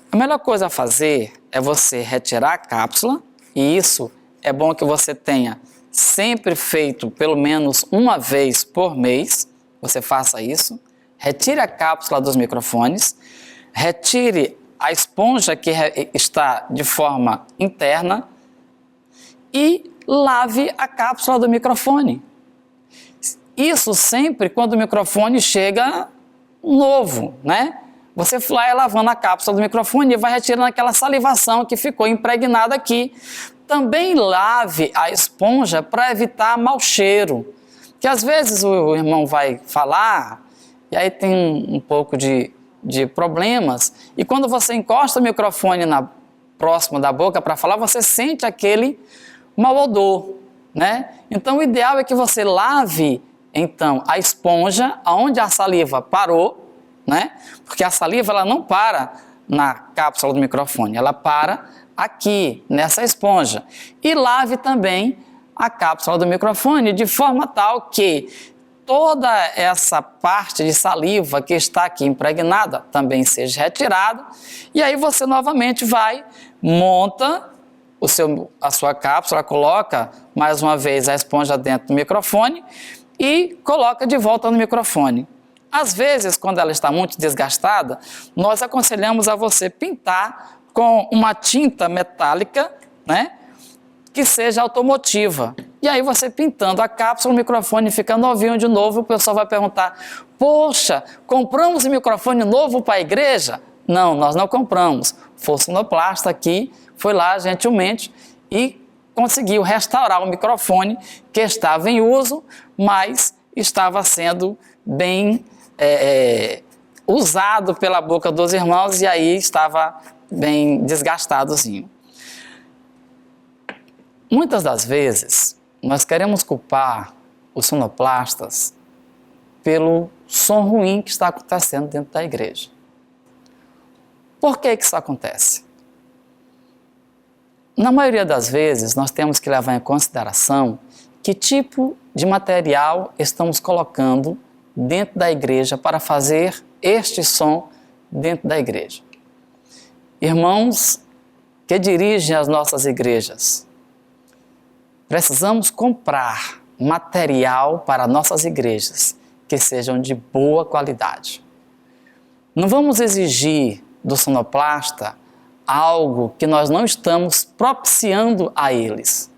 A melhor coisa a fazer é você retirar a cápsula, e isso é bom que você tenha sempre feito pelo menos uma vez por mês, você faça isso, retire a cápsula dos microfones, retire a esponja que está de forma interna e lave a cápsula do microfone. Isso sempre quando o microfone chega novo, né? Você vai lavando a cápsula do microfone e vai retirando aquela salivação que ficou impregnada aqui. Também lave a esponja para evitar mau cheiro, que às vezes o irmão vai falar e aí tem um pouco de problemas, e quando você encosta o microfone próximo da boca para falar, você sente aquele mau odor, né? Então o ideal é que você lave então a esponja onde a saliva parou, né? Porque a saliva ela não para na cápsula do microfone, ela para aqui nessa esponja, e lave também a cápsula do microfone de forma tal que toda essa parte de saliva que está aqui impregnada também seja retirada, e aí você novamente monta a sua cápsula, coloca mais uma vez a esponja dentro do microfone e coloca de volta no microfone. Às vezes, quando ela está muito desgastada, nós aconselhamos a você pintar com uma tinta metálica, né, que seja automotiva, E aí você pintando a cápsula, o microfone fica novinho de novo, o pessoal vai perguntar: poxa, compramos um microfone novo para a igreja? Não, nós não compramos. Foi o sonoplasta aqui, foi lá gentilmente e conseguiu restaurar o microfone que estava em uso, mas estava sendo bem usado pela boca dos irmãos e aí estava bem desgastadozinho. Muitas das vezes, nós queremos culpar os sonoplastas pelo som ruim que está acontecendo dentro da igreja. Por que isso acontece? Na maioria das vezes, nós temos que levar em consideração que tipo de material estamos colocando dentro da igreja para fazer este som dentro da igreja. Irmãos que dirigem as nossas igrejas, precisamos comprar material para nossas igrejas que sejam de boa qualidade. Não vamos exigir do sonoplasta algo que nós não estamos propiciando a eles.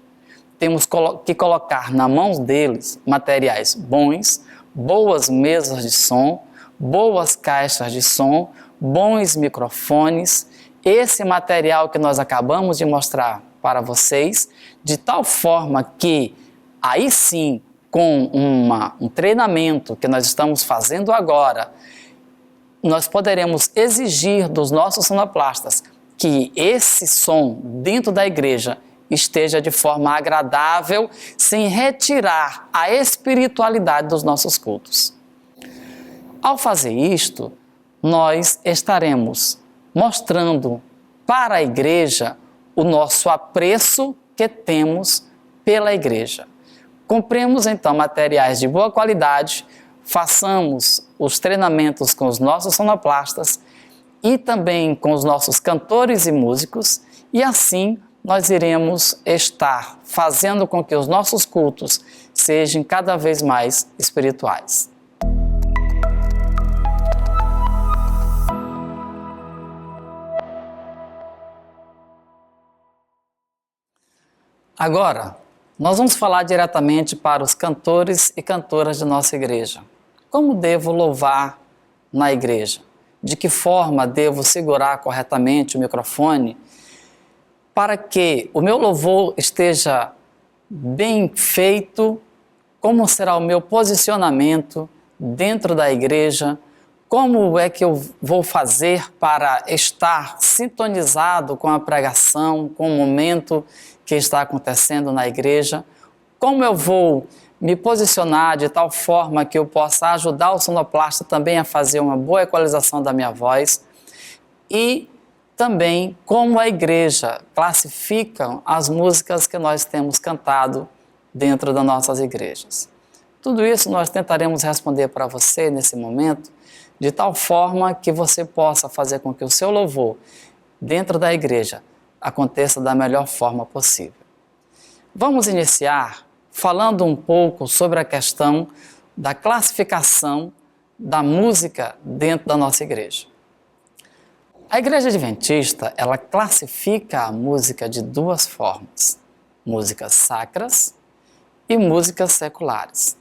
Temos que colocar na mão deles materiais bons, boas mesas de som, boas caixas de som, bons microfones, esse material que nós acabamos de mostrar para vocês, de tal forma que, aí sim, com um treinamento que nós estamos fazendo agora, nós poderemos exigir dos nossos sonoplastas que esse som dentro da igreja esteja de forma agradável, sem retirar a espiritualidade dos nossos cultos. Ao fazer isto, nós estaremos mostrando para a igreja o nosso apreço que temos pela igreja. Compremos então materiais de boa qualidade, façamos os treinamentos com os nossos sonoplastas e também com os nossos cantores e músicos, e assim nós iremos estar fazendo com que os nossos cultos sejam cada vez mais espirituais. Agora, nós vamos falar diretamente para os cantores e cantoras de nossa igreja. Como devo louvar na igreja? De que forma devo segurar corretamente o microfone para que o meu louvor esteja bem feito? Como será o meu posicionamento dentro da igreja? Como é que eu vou fazer para estar sintonizado com a pregação, com o momento que está acontecendo na igreja? Como eu vou me posicionar de tal forma que eu possa ajudar o sonoplasta também a fazer uma boa equalização da minha voz? E também como a igreja classifica as músicas que nós temos cantado dentro das nossas igrejas. Tudo isso nós tentaremos responder para você nesse momento, de tal forma que você possa fazer com que o seu louvor dentro da igreja aconteça da melhor forma possível. Vamos iniciar falando um pouco sobre a questão da classificação da música dentro da nossa igreja. A Igreja Adventista, ela classifica a música de duas formas: músicas sacras e músicas seculares.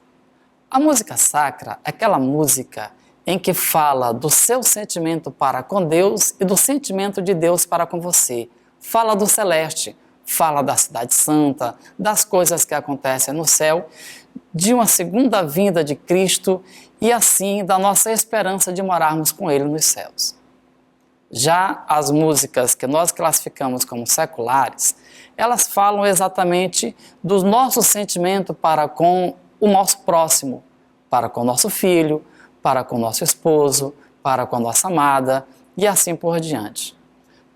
A música sacra é aquela música em que fala do seu sentimento para com Deus e do sentimento de Deus para com você. Fala do celeste, fala da cidade santa, das coisas que acontecem no céu, de uma segunda vinda de Cristo e assim da nossa esperança de morarmos com Ele nos céus. Já as músicas que nós classificamos como seculares, elas falam exatamente do nosso sentimento para com o nosso próximo, para com o nosso filho, para com o nosso esposo, para com a nossa amada e assim por diante.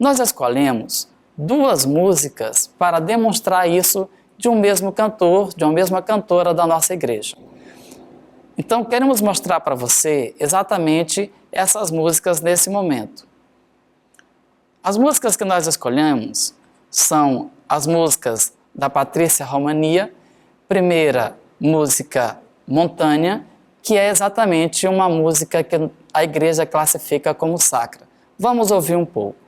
Nós escolhemos duas músicas para demonstrar isso de um mesmo cantor, de uma mesma cantora da nossa igreja. Então, queremos mostrar para você exatamente essas músicas nesse momento. As músicas que nós escolhemos são as músicas da Patrícia Romania, primeira música Montanha, que é exatamente uma música que a igreja classifica como sacra. Vamos ouvir um pouco.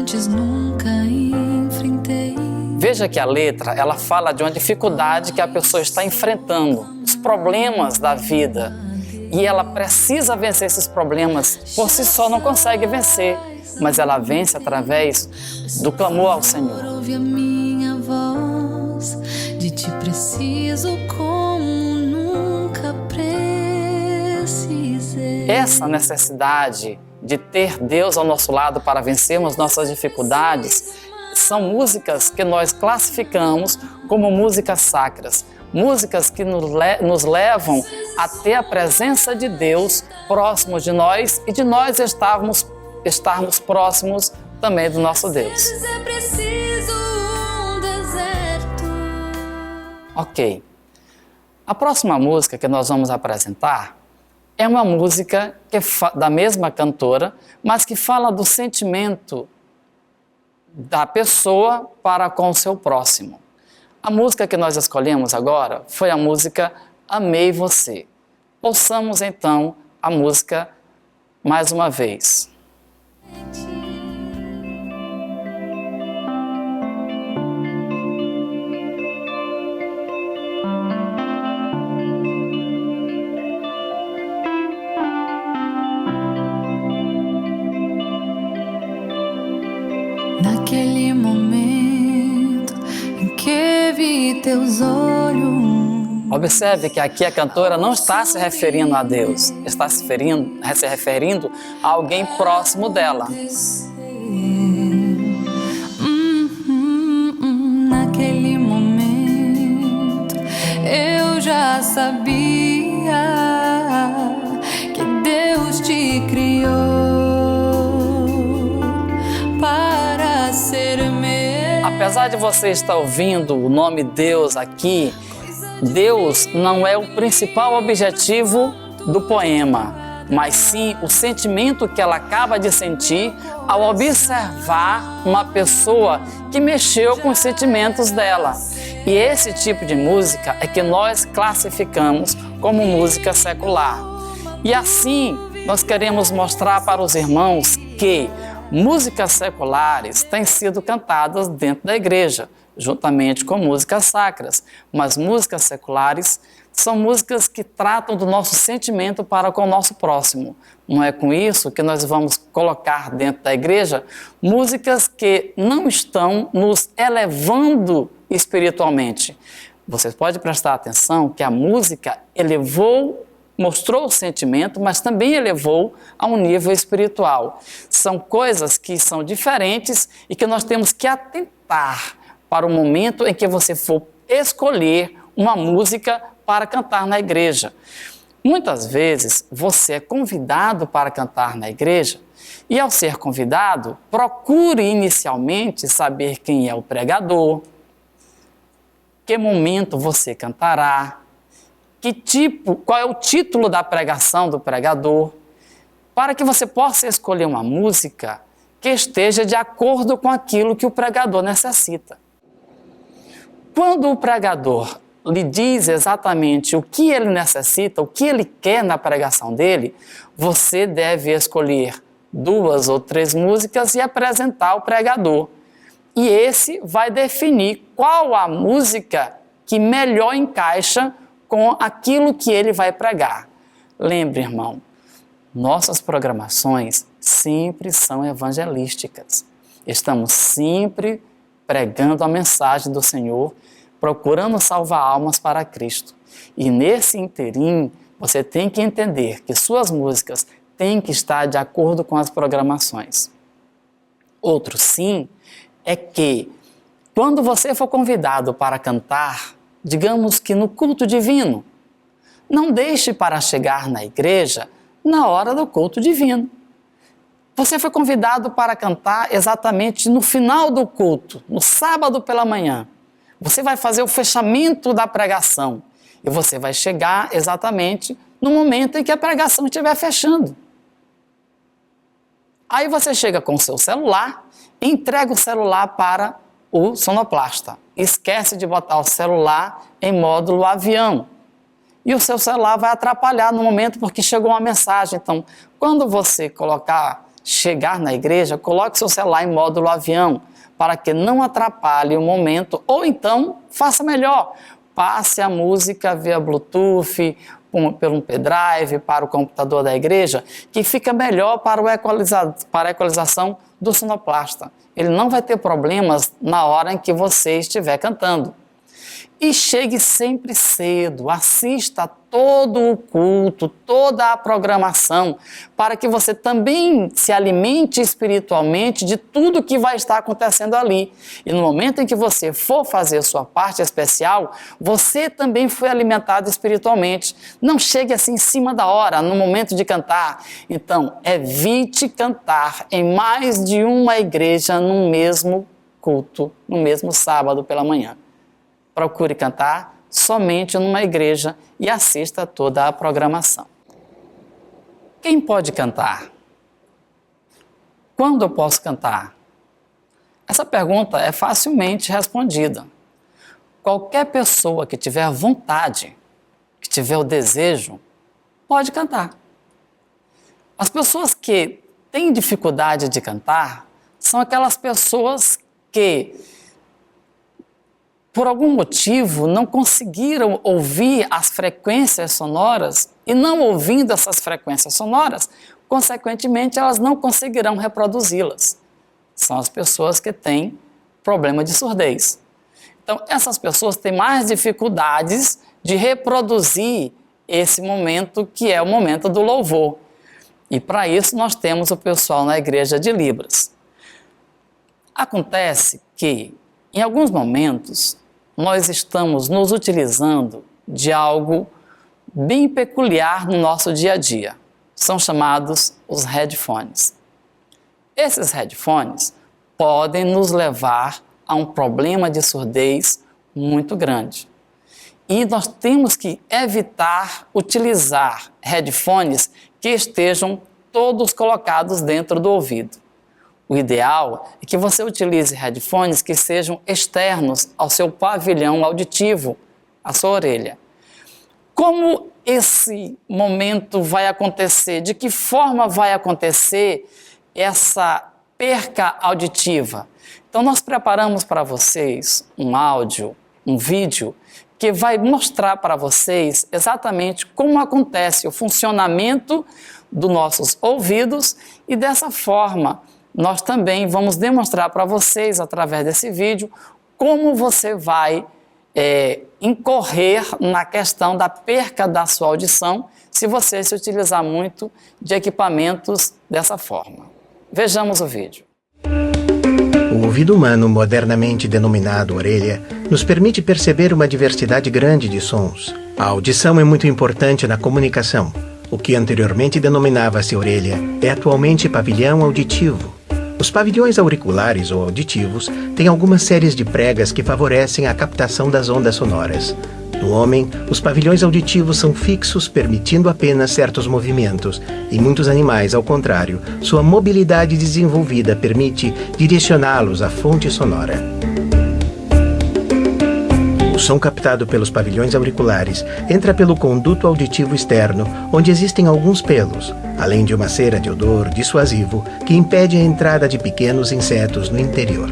antes nunca enfrentei. Veja que a letra, ela fala de uma dificuldade que a pessoa está enfrentando, os problemas da vida. E ela precisa vencer esses problemas, por si só não consegue vencer, mas ela vence através do clamor ao Senhor. Ouve a minha voz, de ti preciso como nunca precisei. Essa necessidade de ter Deus ao nosso lado para vencermos nossas dificuldades são músicas que nós classificamos como músicas sacras. Músicas que nos levam a ter a presença de Deus próximo de nós e de nós estarmos próximos também do nosso Deus. É preciso um deserto. Ok. A próxima música que nós vamos apresentar é uma música da mesma cantora, mas que fala do sentimento da pessoa para com o seu próximo. A música que nós escolhemos agora foi a música Amei Você. Ouçamos então a música mais uma vez. Naquele momento em que vi teus olhos. Observe que aqui a cantora não está se referindo a Deus, está se referindo a alguém próximo dela. Naquele momento eu já sabia que Deus te criou para ser meu. Apesar de você estar ouvindo o nome Deus aqui, Deus não é o principal objetivo do poema, mas sim o sentimento que ela acaba de sentir ao observar uma pessoa que mexeu com os sentimentos dela. E esse tipo de música é que nós classificamos como música secular. E assim, nós queremos mostrar para os irmãos que músicas seculares têm sido cantadas dentro da igreja, juntamente com músicas sacras, mas músicas seculares são músicas que tratam do nosso sentimento para com o nosso próximo. Não é com isso que nós vamos colocar dentro da igreja músicas que não estão nos elevando espiritualmente. Você pode prestar atenção que a música mostrou o sentimento, mas também elevou a um nível espiritual. São coisas que são diferentes e que nós temos que atentar para o momento em que você for escolher uma música para cantar na igreja. Muitas vezes você é convidado para cantar na igreja e, ao ser convidado, procure inicialmente saber quem é o pregador, que momento você cantará, qual é o título da pregação do pregador, para que você possa escolher uma música que esteja de acordo com aquilo que o pregador necessita. Quando o pregador lhe diz exatamente o que ele necessita, o que ele quer na pregação dele, você deve escolher 2 ou 3 músicas e apresentar ao pregador. E esse vai definir qual a música que melhor encaixa com aquilo que ele vai pregar. Lembre, irmão, nossas programações sempre são evangelísticas. Estamos sempre pregando a mensagem do Senhor, procurando salvar almas para Cristo. E nesse interim, você tem que entender que suas músicas têm que estar de acordo com as programações. Outro sim é que, quando você for convidado para cantar, digamos que no culto divino, não deixe para chegar na igreja na hora do culto divino. Você foi convidado para cantar exatamente no final do culto, no sábado pela manhã. Você vai fazer o fechamento da pregação e você vai chegar exatamente no momento em que a pregação estiver fechando. Aí você chega com o seu celular e entrega o celular para o sonoplasta. Esquece de botar o celular em módulo avião. E o seu celular vai atrapalhar no momento porque chegou uma mensagem. Então, quando você chegar na igreja, coloque seu celular em módulo avião, para que não atrapalhe o momento, ou então, faça melhor, passe a música via Bluetooth, pelo um pendrive, para o computador da igreja, que fica melhor para a equalização do sonoplasta. Ele não vai ter problemas na hora em que você estiver cantando. E chegue sempre cedo, assista todo o culto, toda a programação, para que você também se alimente espiritualmente de tudo que vai estar acontecendo ali. E no momento em que você for fazer sua parte especial, você também foi alimentado espiritualmente. Não chegue assim em cima da hora, no momento de cantar. Então, evite cantar em mais de uma igreja no mesmo culto, no mesmo sábado pela manhã. Procure cantar somente numa igreja e assista toda a programação. Quem pode cantar? Quando eu posso cantar? Essa pergunta é facilmente respondida. Qualquer pessoa que tiver vontade, que tiver o desejo, pode cantar. As pessoas que têm dificuldade de cantar são aquelas pessoas que, por algum motivo, não conseguiram ouvir as frequências sonoras e, não ouvindo essas frequências sonoras, consequentemente, elas não conseguirão reproduzi-las. São as pessoas que têm problema de surdez. Então, essas pessoas têm mais dificuldades de reproduzir esse momento, que é o momento do louvor. E, para isso, nós temos o pessoal na Igreja de Libras. Acontece que, em alguns momentos, nós estamos nos utilizando de algo bem peculiar no nosso dia a dia. São chamados os headphones. Esses headphones podem nos levar a um problema de surdez muito grande. E nós temos que evitar utilizar headphones que estejam todos colocados dentro do ouvido. O ideal é que você utilize headphones que sejam externos ao seu pavilhão auditivo, à sua orelha. Como esse momento vai acontecer? De que forma vai acontecer essa perca auditiva? Então, nós preparamos para vocês um áudio, um vídeo, que vai mostrar para vocês exatamente como acontece o funcionamento dos nossos ouvidos e, dessa forma, nós também vamos demonstrar para vocês, através desse vídeo, como você vai incorrer na questão da perca da sua audição se você se utilizar muito de equipamentos dessa forma. Vejamos o vídeo. O ouvido humano, modernamente denominado orelha, nos permite perceber uma diversidade grande de sons. A audição é muito importante na comunicação. O que anteriormente denominava-se orelha é atualmente pavilhão auditivo. Os pavilhões auriculares ou auditivos têm algumas séries de pregas que favorecem a captação das ondas sonoras. No homem, os pavilhões auditivos são fixos, permitindo apenas certos movimentos. Em muitos animais, ao contrário, sua mobilidade desenvolvida permite direcioná-los à fonte sonora. O som captado pelos pavilhões auriculares entra pelo conduto auditivo externo, onde existem alguns pelos, além de uma cera de odor dissuasivo que impede a entrada de pequenos insetos no interior.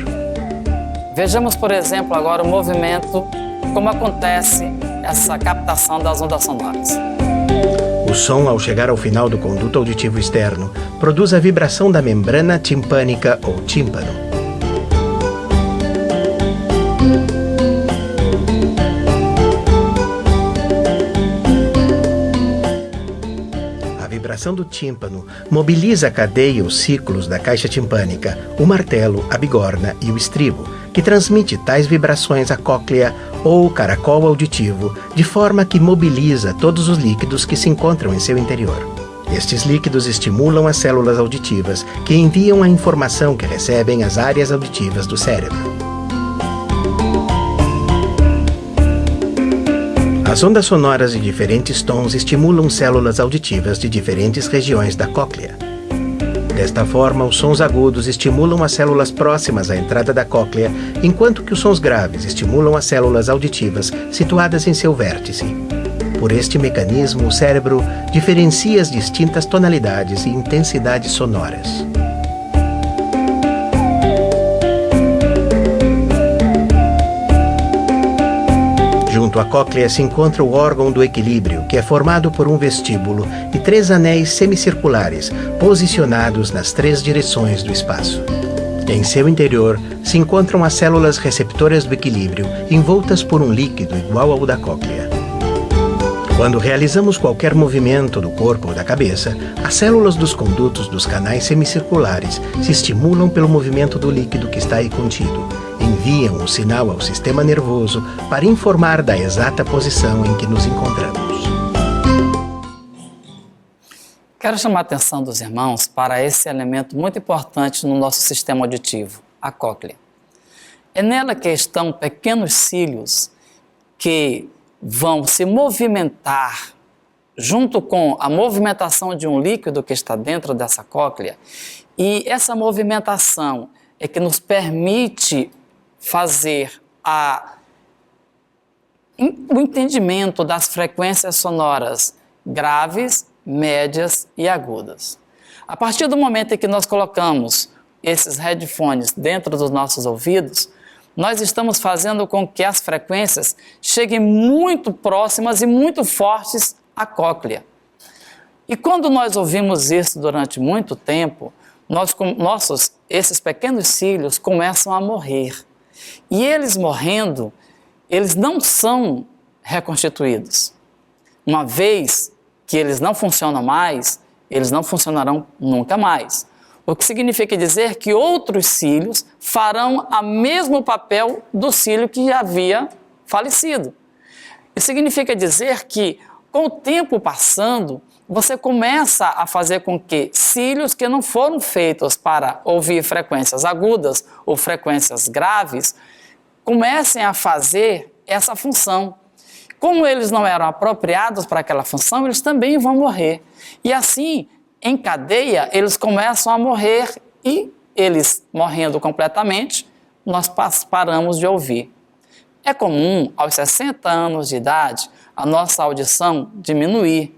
Vejamos, por exemplo, agora o movimento, como acontece essa captação das ondas sonoras. O som, ao chegar ao final do conduto auditivo externo, produz a vibração da membrana timpânica ou tímpano. A vibração do tímpano mobiliza a cadeia, os ciclos da caixa timpânica, o martelo, a bigorna e o estribo, que transmite tais vibrações à cóclea ou caracol auditivo, de forma que mobiliza todos os líquidos que se encontram em seu interior. Estes líquidos estimulam as células auditivas, que enviam a informação que recebem às áreas auditivas do cérebro. As ondas sonoras de diferentes tons estimulam células auditivas de diferentes regiões da cóclea. Desta forma, os sons agudos estimulam as células próximas à entrada da cóclea, enquanto que os sons graves estimulam as células auditivas situadas em seu vértice. Por este mecanismo, o cérebro diferencia as distintas tonalidades e intensidades sonoras. Junto à cóclea se encontra o órgão do equilíbrio, que é formado por um vestíbulo e 3 anéis semicirculares, posicionados nas 3 direções do espaço. Em seu interior se encontram as células receptoras do equilíbrio, envoltas por um líquido igual ao da cóclea. Quando realizamos qualquer movimento do corpo ou da cabeça, as células dos condutos dos canais semicirculares se estimulam pelo movimento do líquido que está aí contido. Enviam o sinal ao sistema nervoso para informar da exata posição em que nos encontramos. Quero chamar a atenção dos irmãos para esse elemento muito importante no nosso sistema auditivo, a cóclea. É nela que estão pequenos cílios que vão se movimentar junto com a movimentação de um líquido que está dentro dessa cóclea, e essa movimentação é que nos permite fazer o entendimento das frequências sonoras graves, médias e agudas. A partir do momento em que nós colocamos esses headphones dentro dos nossos ouvidos, nós estamos fazendo com que as frequências cheguem muito próximas e muito fortes à cóclea. E quando nós ouvimos isso durante muito tempo, esses pequenos cílios começam a morrer. E eles morrendo, eles não são reconstituídos. Uma vez que eles não funcionam mais, eles não funcionarão nunca mais. O que significa dizer que outros cílios farão o mesmo papel do cílio que já havia falecido. Isso significa dizer que, com o tempo passando, você começa a fazer com que cílios que não foram feitos para ouvir frequências agudas ou frequências graves comecem a fazer essa função. Como eles não eram apropriados para aquela função, eles também vão morrer. E assim, em cadeia, eles começam a morrer e eles morrendo completamente, nós paramos de ouvir. É comum, aos 60 anos de idade, a nossa audição diminuir,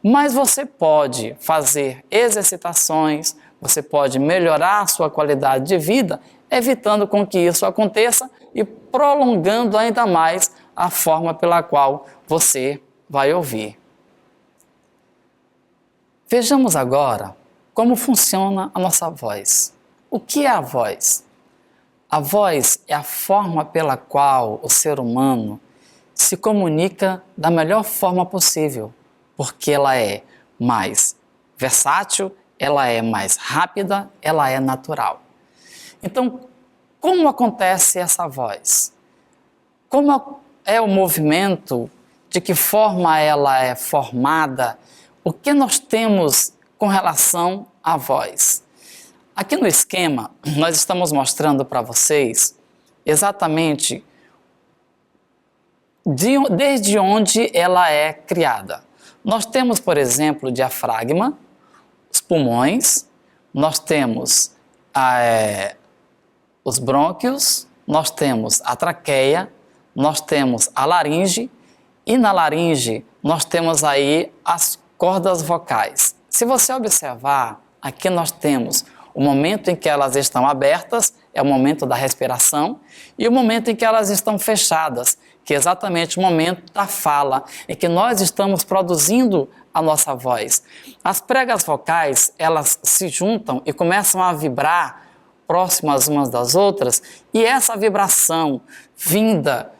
mas você pode fazer exercitações, você pode melhorar a sua qualidade de vida, evitando com que isso aconteça e prolongando ainda mais a forma pela qual você vai ouvir. Vejamos agora como funciona a nossa voz. O que é a voz? A voz é a forma pela qual o ser humano se comunica da melhor forma possível, porque ela é mais versátil, ela é mais rápida, ela é natural. Então, como acontece essa voz? Como é o movimento? De que forma ela é formada? O que nós temos com relação à voz? Aqui no esquema, nós estamos mostrando para vocês exatamente desde onde ela é criada. Nós temos, por exemplo, o diafragma, os pulmões, nós temos os brônquios, nós temos a traqueia, nós temos a laringe, e na laringe nós temos aí as cordas vocais. Se você observar, aqui nós temos o momento em que elas estão abertas, é o momento da respiração, e o momento em que elas estão fechadas, que é exatamente o momento da fala, em que nós estamos produzindo a nossa voz. As pregas vocais, elas se juntam e começam a vibrar próximas umas das outras, e essa vibração vinda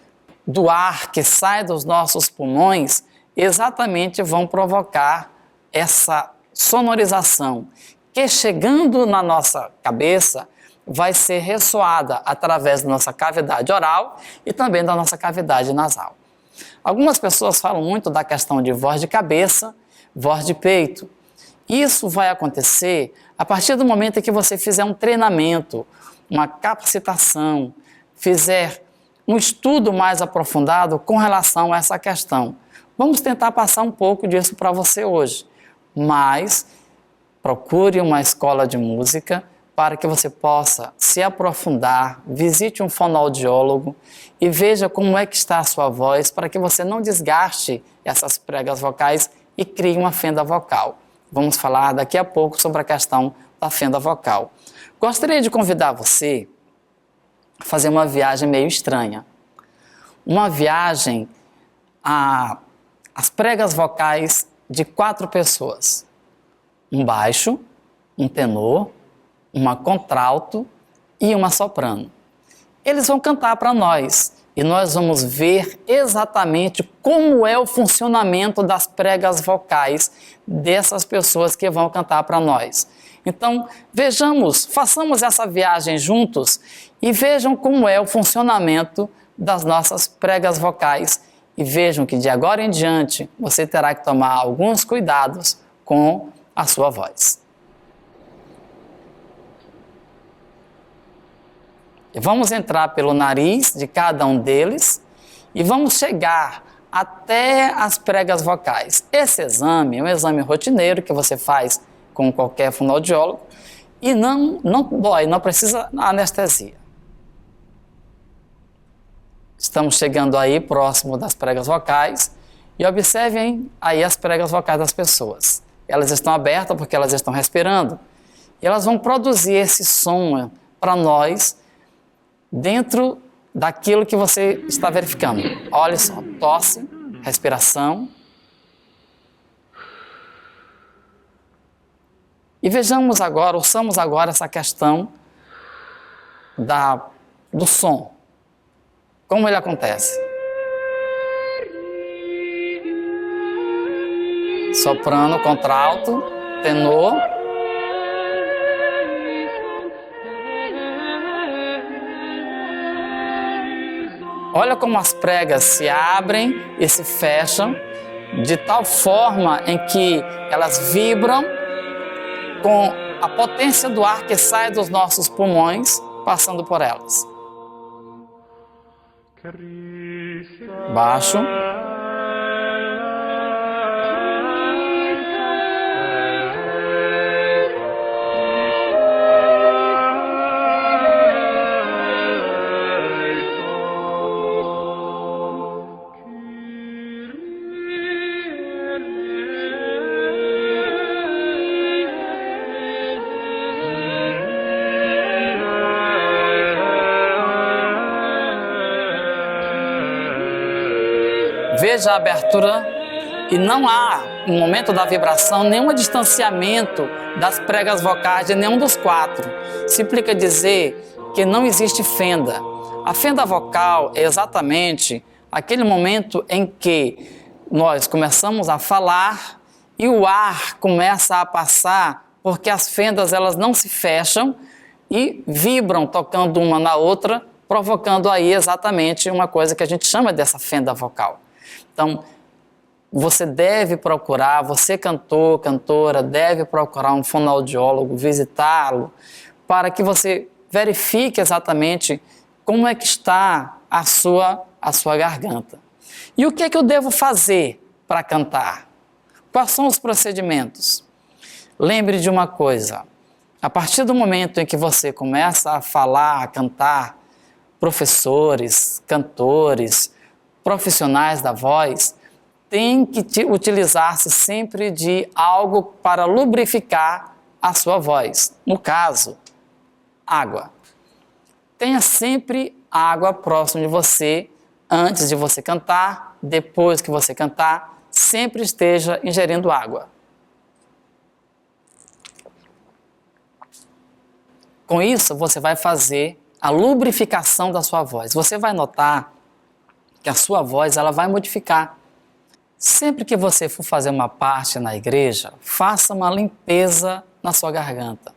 do ar que sai dos nossos pulmões, exatamente vão provocar essa sonorização, que chegando na nossa cabeça, vai ser ressoada através da nossa cavidade oral e também da nossa cavidade nasal. Algumas pessoas falam muito da questão de voz de cabeça, voz de peito. Isso vai acontecer a partir do momento em que você fizer um treinamento, uma capacitação, fizer um estudo mais aprofundado com relação a essa questão. Vamos tentar passar um pouco disso para você hoje, mas procure uma escola de música para que você possa se aprofundar, visite um fonoaudiólogo e veja como é que está a sua voz para que você não desgaste essas pregas vocais e crie uma fenda vocal. Vamos falar daqui a pouco sobre a questão da fenda vocal. Gostaria de convidar você a fazer uma viagem meio estranha. Uma viagem as pregas vocais de 4 pessoas. Um baixo, um tenor, uma contralto e uma soprano. Eles vão cantar para nós e nós vamos ver exatamente como é o funcionamento das pregas vocais dessas pessoas que vão cantar para nós. Então, vejamos, façamos essa viagem juntos e vejam como é o funcionamento das nossas pregas vocais e vejam que de agora em diante você terá que tomar alguns cuidados com a sua voz. Vamos entrar pelo nariz de cada um deles e vamos chegar até as pregas vocais. Esse exame é um exame rotineiro que você faz com qualquer fonoaudiólogo e não dói, não precisa anestesia. Estamos chegando aí próximo das pregas vocais e observem aí as pregas vocais das pessoas. Elas estão abertas porque elas estão respirando e elas vão produzir esse som para nós dentro daquilo que você está verificando. Olha só, tosse, respiração. E vejamos agora, ouçamos agora essa questão do som. Como ele acontece? Soprano, contralto, tenor. Olha como as pregas se abrem e se fecham de tal forma em que elas vibram com a potência do ar que sai dos nossos pulmões passando por elas. Baixo. Veja a abertura e não há, no momento da vibração, nenhum distanciamento das pregas vocais de nenhum dos 4. Se implica dizer que não existe fenda. A fenda vocal é exatamente aquele momento em que nós começamos a falar e o ar começa a passar porque as fendas elas não se fecham e vibram tocando uma na outra, provocando aí exatamente uma coisa que a gente chama dessa fenda vocal. Então, você deve procurar, você cantor, cantora, deve procurar um fonoaudiólogo, visitá-lo, para que você verifique exatamente como é que está a sua garganta. E o que é que eu devo fazer para cantar? Quais são os procedimentos? Lembre de uma coisa, a partir do momento em que você começa a falar, a cantar, professores, cantores, profissionais da voz, tem que utilizar-se sempre de algo para lubrificar a sua voz. No caso, água. Tenha sempre água próximo de você, antes de você cantar, depois que você cantar, sempre esteja ingerindo água. Com isso, você vai fazer a lubrificação da sua voz. Você vai notar que a sua voz ela vai modificar. Sempre que você for fazer uma parte na igreja, faça uma limpeza na sua garganta.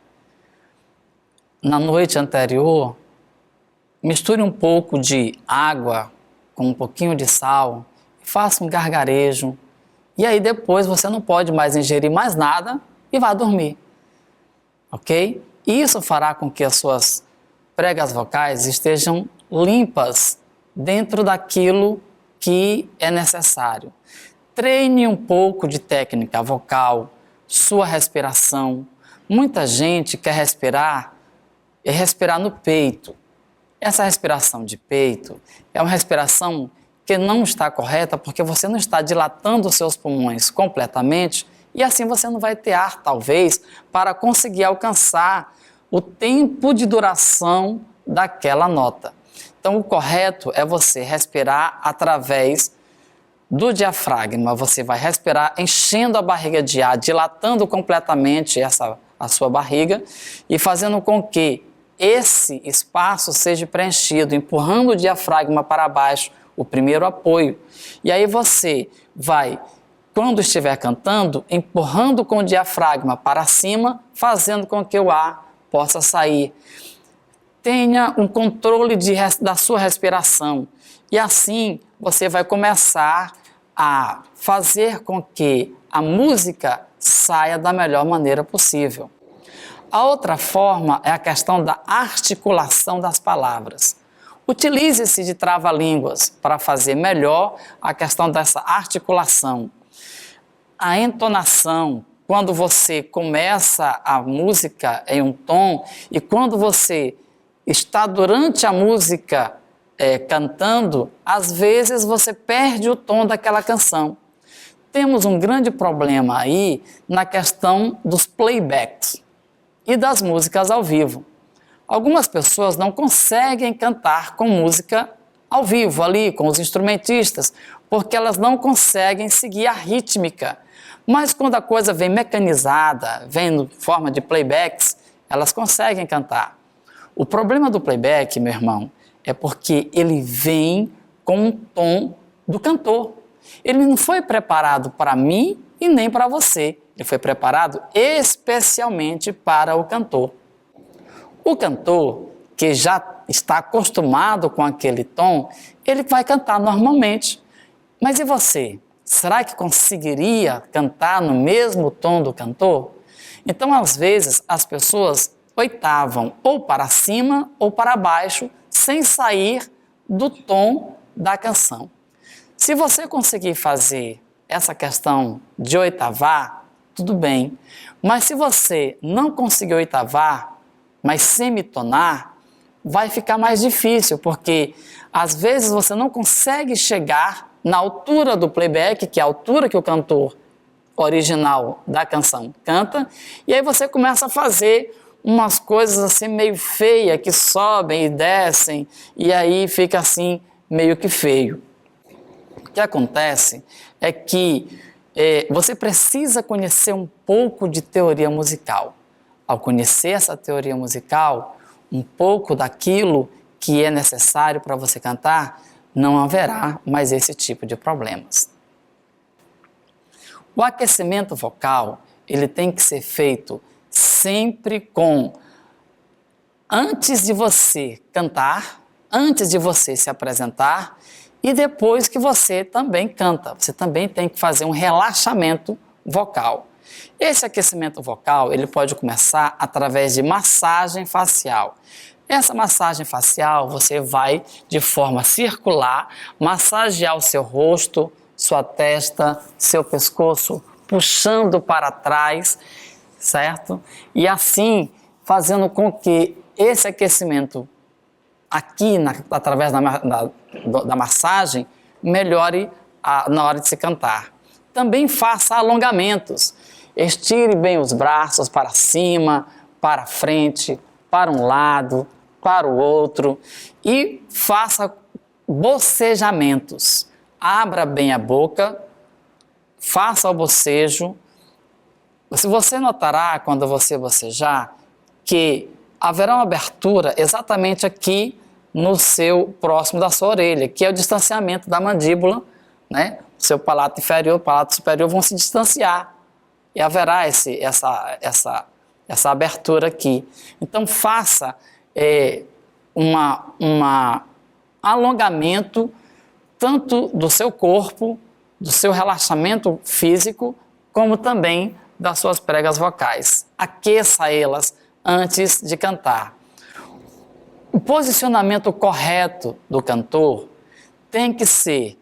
Na noite anterior, misture um pouco de água com um pouquinho de sal, faça um gargarejo, e aí depois você não pode mais ingerir mais nada e vá dormir. Ok? Isso fará com que as suas pregas vocais estejam limpas dentro daquilo que é necessário. Treine um pouco de técnica vocal, sua respiração. Muita gente quer respirar e respirar no peito. Essa respiração de peito é uma respiração que não está correta porque você não está dilatando os seus pulmões completamente e assim você não vai ter ar, talvez, para conseguir alcançar o tempo de duração daquela nota. Então, o correto é você respirar através do diafragma, você vai respirar enchendo a barriga de ar, dilatando completamente a sua barriga e fazendo com que esse espaço seja preenchido, empurrando o diafragma para baixo, o primeiro apoio. E aí você vai, quando estiver cantando, empurrando com o diafragma para cima, fazendo com que o ar possa sair. Tenha um controle da sua respiração e assim você vai começar a fazer com que a música saia da melhor maneira possível. A outra forma é a questão da articulação das palavras. Utilize-se de trava-línguas para fazer melhor a questão dessa articulação. A entonação, quando você começa a música em um tom e quando você está durante a música cantando, às vezes você perde o tom daquela canção. Temos um grande problema aí na questão dos playbacks e das músicas ao vivo. Algumas pessoas não conseguem cantar com música ao vivo, ali com os instrumentistas, porque elas não conseguem seguir a rítmica. Mas quando a coisa vem mecanizada, vem em forma de playbacks, elas conseguem cantar. O problema do playback, meu irmão, é porque ele vem com o tom do cantor. Ele não foi preparado para mim e nem para você. Ele foi preparado especialmente para o cantor. O cantor, que já está acostumado com aquele tom, ele vai cantar normalmente. Mas e você? Será que conseguiria cantar no mesmo tom do cantor? Então, às vezes, as pessoas oitavam ou para cima ou para baixo, sem sair do tom da canção. Se você conseguir fazer essa questão de oitavar, tudo bem. Mas se você não conseguir oitavar, mas semitonar, vai ficar mais difícil, porque às vezes você não consegue chegar na altura do playback, que é a altura que o cantor original da canção canta, e aí você começa a fazer umas coisas assim meio feias, que sobem e descem, e aí fica assim meio que feio. O que acontece é que você precisa conhecer um pouco de teoria musical. Ao conhecer essa teoria musical, um pouco daquilo que é necessário para você cantar, não haverá mais esse tipo de problemas. O aquecimento vocal, ele tem que ser feito sempre antes de você cantar, antes de você se apresentar e depois que você também canta. Você também tem que fazer um relaxamento vocal. Esse aquecimento vocal, ele pode começar através de massagem facial. Essa massagem facial, você vai, de forma circular, massagear o seu rosto, sua testa, seu pescoço, puxando para trás, certo? E assim, fazendo com que esse aquecimento aqui, através da massagem, melhore na hora de se cantar. Também faça alongamentos. Estire bem os braços para cima, para frente, para um lado, para o outro e faça bocejamentos. Abra bem a boca, faça o bocejo. Se você notará, quando você bocejar, que haverá uma abertura exatamente aqui no seu, próximo da sua orelha, que é o distanciamento da mandíbula, né? Seu palato inferior e o palato superior vão se distanciar e haverá essa abertura aqui. Então faça um alongamento tanto do seu corpo, do seu relaxamento físico, como também das suas pregas vocais. Aqueça elas antes de cantar. O posicionamento correto do cantor tem que ser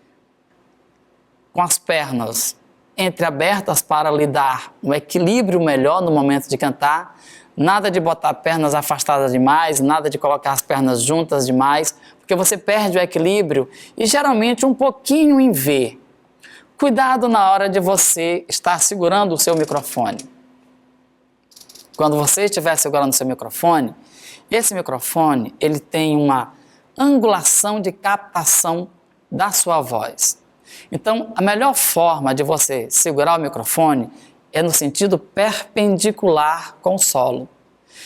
com as pernas entreabertas para lhe dar um equilíbrio melhor no momento de cantar. Nada de botar pernas afastadas demais, nada de colocar as pernas juntas demais, porque você perde o equilíbrio e geralmente um pouquinho em V. Cuidado na hora de você estar segurando o seu microfone. Quando você estiver segurando o seu microfone, esse microfone ele tem uma angulação de captação da sua voz. Então, a melhor forma de você segurar o microfone é no sentido perpendicular com o solo.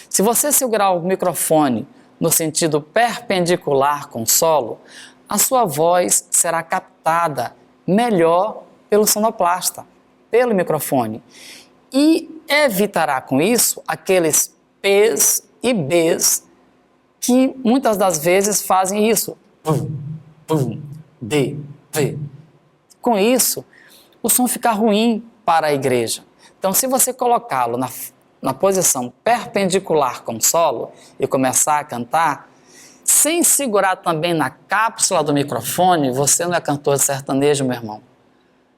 Se você segurar o microfone no sentido perpendicular com o solo, a sua voz será captada melhor pelo sonoplasta, pelo microfone, e evitará com isso aqueles P's e B's que muitas das vezes fazem isso. Pum, pum, D, P. Com isso, o som fica ruim para a igreja. Então, se você colocá-lo na posição perpendicular com o solo e começar a cantar, sem segurar também na cápsula do microfone, você não é cantor de sertanejo, meu irmão.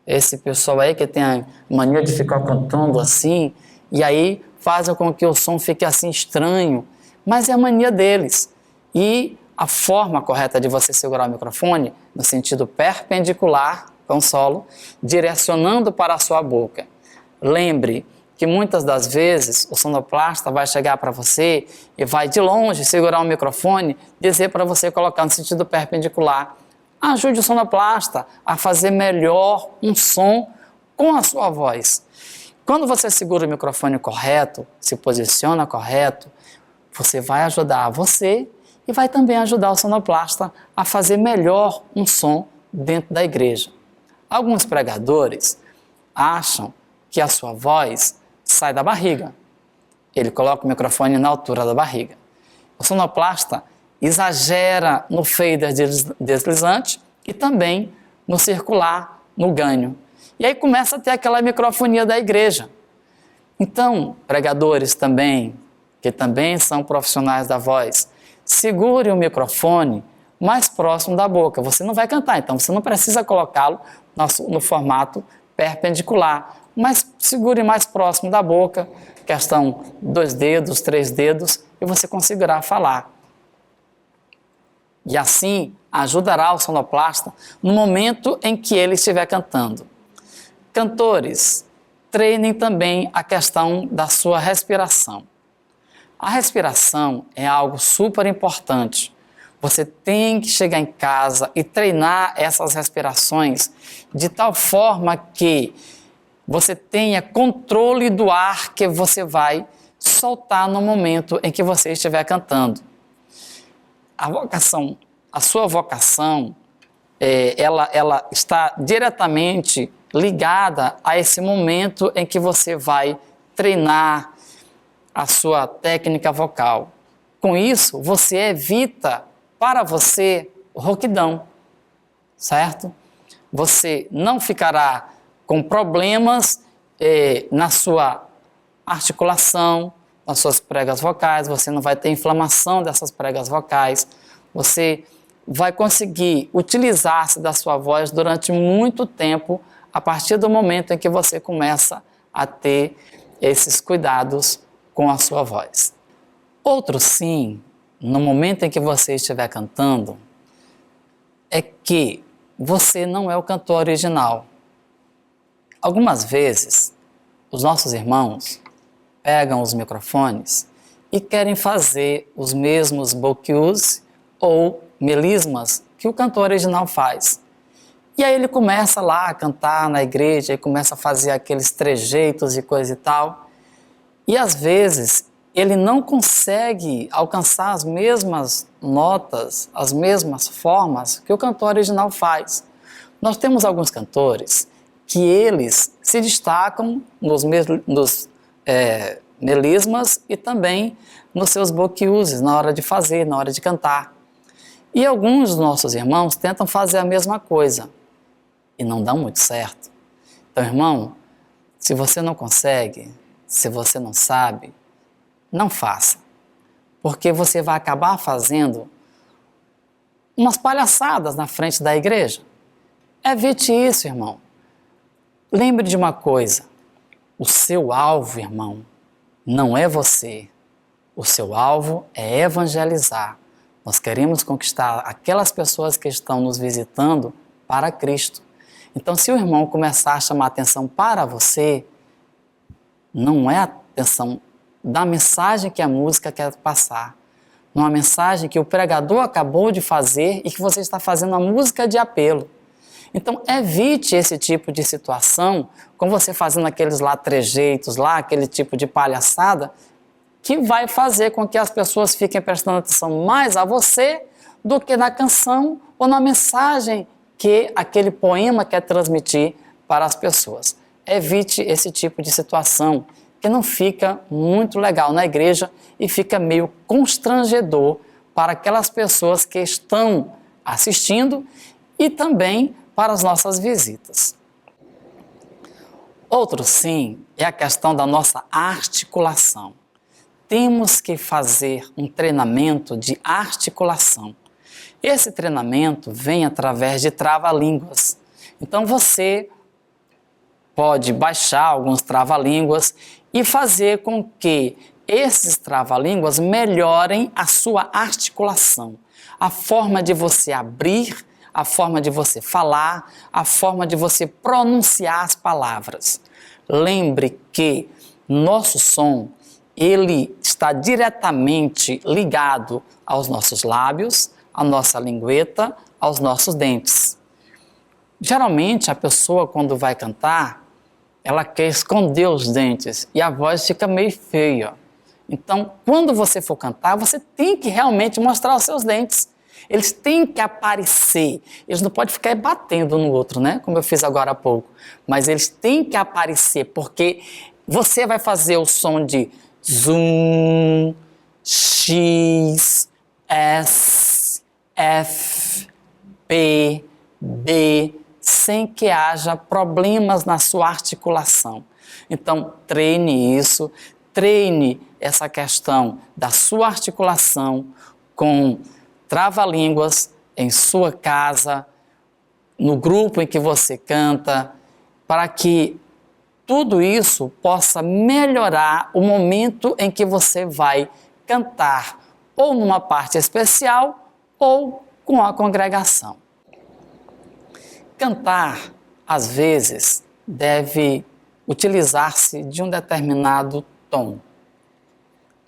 Esse pessoal aí que tem a mania de ficar cantando assim, e aí fazem com que o som fique assim estranho, mas é a mania deles. E a forma correta de você segurar o microfone, no sentido perpendicular com o solo, direcionando para a sua boca. Lembre que muitas das vezes o sonoplasta vai chegar para você e vai de longe segurar o microfone, dizer para você colocar no sentido perpendicular. Ajude o sonoplasta a fazer melhor um som com a sua voz. Quando você segura o microfone correto, se posiciona correto, você vai ajudar você e vai também ajudar o sonoplasta a fazer melhor um som dentro da igreja. Alguns pregadores acham que a sua voz sai da barriga. Ele coloca o microfone na altura da barriga. O sonoplasta exagera no fader deslizante e também no circular, no ganho. E aí começa a ter aquela microfonia da igreja. Então, pregadores também, que também são profissionais da voz, segure o microfone mais próximo da boca. Você não vai cantar, então você não precisa colocá-lo no formato perpendicular, mas segure mais próximo da boca, questão 2 dedos, 3 dedos, e você conseguirá falar. E assim ajudará o sonoplasta no momento em que ele estiver cantando. Cantores, treinem também a questão da sua respiração. A respiração é algo super importante. Você tem que chegar em casa e treinar essas respirações de tal forma que você tenha controle do ar que você vai soltar no momento em que você estiver cantando. A sua vocação, ela está diretamente ligada a esse momento em que você vai treinar a sua técnica vocal. Com isso, você evita para você o rouquidão, certo? Você não ficará com problemas na sua articulação, nas suas pregas vocais, você não vai ter inflamação dessas pregas vocais, você vai conseguir utilizar-se da sua voz durante muito tempo a partir do momento em que você começa a ter esses cuidados com a sua voz. Outro sim, no momento em que você estiver cantando, é que você não é o cantor original. Algumas vezes, os nossos irmãos pegam os microfones e querem fazer os mesmos bocues ou melismas que o cantor original faz. E aí ele começa lá a cantar na igreja e começa a fazer aqueles trejeitos e coisa e tal. E às vezes ele não consegue alcançar as mesmas notas, as mesmas formas que o cantor original faz. Nós temos alguns cantores que eles se destacam nos melismas e também nos seus bocues, na hora de fazer, na hora de cantar. E alguns dos nossos irmãos tentam fazer a mesma coisa e não dão muito certo. Então, irmão, se você não consegue, se você não sabe, não faça, porque você vai acabar fazendo umas palhaçadas na frente da igreja. Evite isso, irmão. Lembre de uma coisa, o seu alvo, irmão, não é você. O seu alvo é evangelizar. Nós queremos conquistar aquelas pessoas que estão nos visitando para Cristo. Então, se o irmão começar a chamar atenção para você, não é a atenção da mensagem que a música quer passar, não é uma mensagem que o pregador acabou de fazer e que você está fazendo uma música de apelo. Então, evite esse tipo de situação, com você fazendo aqueles lá trejeitos, lá, aquele tipo de palhaçada, que vai fazer com que as pessoas fiquem prestando atenção mais a você do que na canção ou na mensagem que aquele poema quer transmitir para as pessoas. Evite esse tipo de situação, que não fica muito legal na igreja e fica meio constrangedor para aquelas pessoas que estão assistindo e também para as nossas visitas. Outro sim é a questão da nossa articulação. Temos que fazer um treinamento de articulação. Esse treinamento vem através de trava-línguas. Então você pode baixar alguns trava-línguas e fazer com que esses trava-línguas melhorem a sua articulação, a forma de você abrir, a forma de você falar, a forma de você pronunciar as palavras. Lembre que nosso som, ele está diretamente ligado aos nossos lábios, à nossa lingueta, aos nossos dentes. Geralmente a pessoa, quando vai cantar, ela quer esconder os dentes e a voz fica meio feia. Então, quando você for cantar, você tem que realmente mostrar os seus dentes. Eles têm que aparecer. Eles não podem ficar batendo no outro, né? Como eu fiz agora há pouco. Mas eles têm que aparecer, porque você vai fazer o som de zoom, X, S, F, P, B, sem que haja problemas na sua articulação. Então, treine isso, treine essa questão da sua articulação com trava-línguas em sua casa, no grupo em que você canta, para que tudo isso possa melhorar o momento em que você vai cantar, ou numa parte especial, ou com a congregação. Cantar, às vezes, deve utilizar-se de um determinado tom.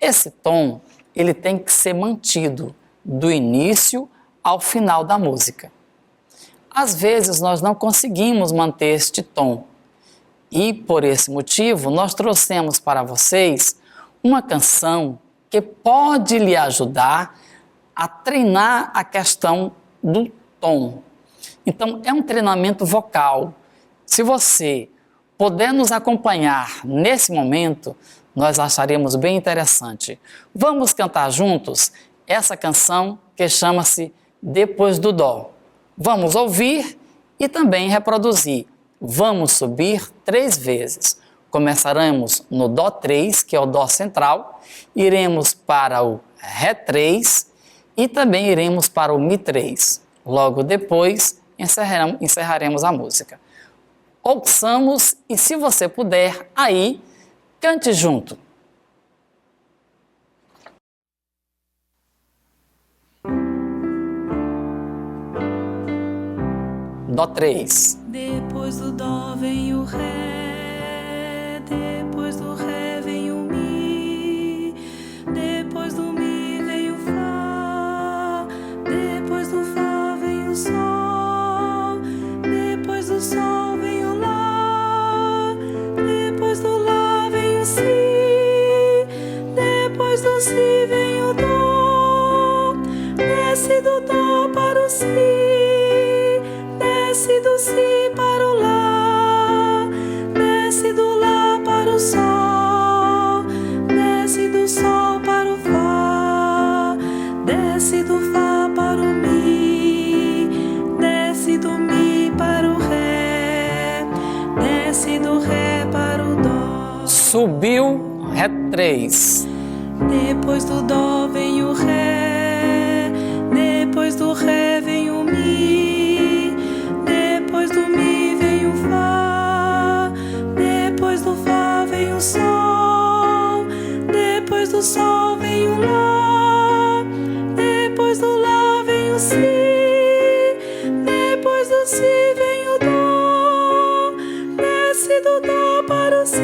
Esse tom, ele tem que ser mantido do início ao final da música. Às vezes, nós não conseguimos manter este tom. E, por esse motivo, nós trouxemos para vocês uma canção que pode lhe ajudar a treinar a questão do tom. Então, é um treinamento vocal. Se você puder nos acompanhar nesse momento, nós acharemos bem interessante. Vamos cantar juntos essa canção que chama-se Depois do Dó. Vamos ouvir e também reproduzir. Vamos subir 3 vezes. Começaremos no Dó 3, que é o Dó central, iremos para o Ré 3 e também iremos para o Mi 3. Logo depois, encerraremos a música. Ouçamos e, se você puder, aí, cante junto. Dó 3. Depois do Dó vem o Ré, depois do Ré vem o Mi, depois do Mi vem o Fá, depois do Fá vem o Sol, depois do Sol vem o Lá, depois do Lá vem o Si, depois do Si vem o Dó, desce do Dó para o Si, desce do Si para o Lá, desce do Lá para o Sol, desce do Sol para o Fá, desce do Fá para o Mi, desce do Mi para o Ré, desce do Ré para o Dó. Subiu, Ré 3. Depois do Dó vem o Ré, depois do Ré vem o Mi, depois do Mi vem o Fá, depois do Fá vem o Sol, depois do Sol vem o Lá, depois do Lá vem o Si, depois do Si vem o Dó, desce do Dó para o Si,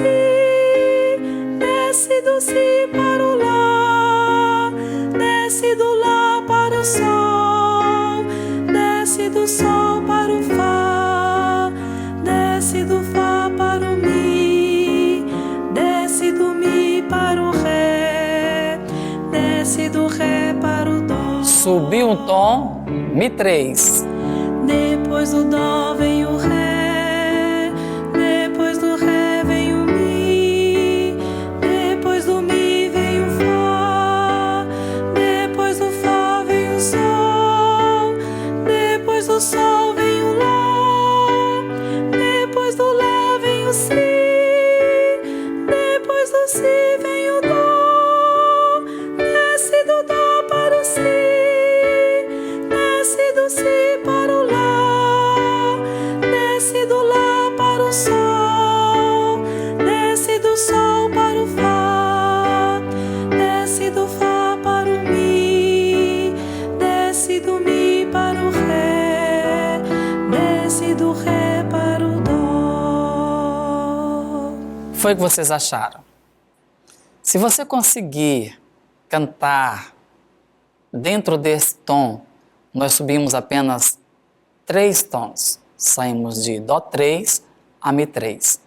desce do Si para o Lá, desce do Lá para o Sol, desce do Sol para o Fá, Subi um tom, Mi3. Depois do dó vem o ré, depois do ré vem o mi, depois do mi vem o fá, depois do fá vem o sol, depois do sol vem o lá, depois do lá vem o si, depois do si vem o dó, desce do dó para o si, desce do si para o lá. Desce do lá para o sol, desce do sol para o fá, desce do fá para o mi, desce do mi para o ré, desce do ré para o dó. Foi o que vocês acharam? Se você conseguir cantar dentro desse tom, nós subimos apenas 3 tons. Saímos de Dó3 a Mi3.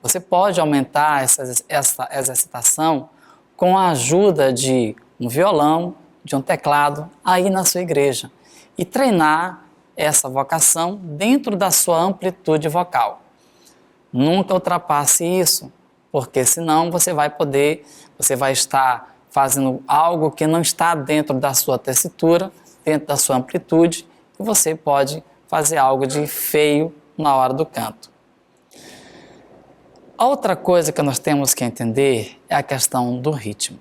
Você pode aumentar essa exercitação com a ajuda de um violão, de um teclado, aí na sua igreja. E treinar essa vocação dentro da sua amplitude vocal. Nunca ultrapasse isso, porque senão você vai estar fazendo algo que não está dentro da sua tessitura, dentro da sua amplitude, e você pode fazer algo de feio na hora do canto. A outra coisa que nós temos que entender é a questão do ritmo.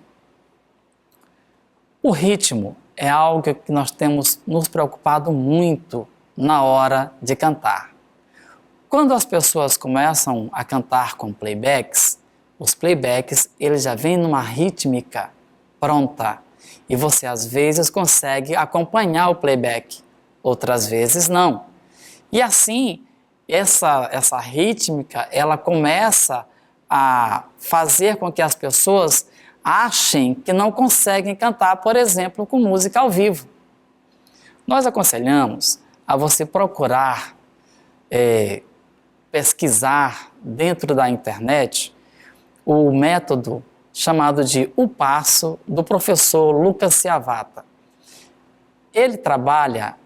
O ritmo é algo que nós temos nos preocupado muito na hora de cantar. Quando as pessoas começam a cantar com playbacks, os playbacks eles já vêm numa rítmica pronta e você às vezes consegue acompanhar o playback. Outras vezes não. E assim, essa rítmica, ela começa a fazer com que as pessoas achem que não conseguem cantar, por exemplo, com música ao vivo. Nós aconselhamos a você procurar pesquisar dentro da internet o método chamado de O Passo, do professor Lucas Ciavata. Ele trabalha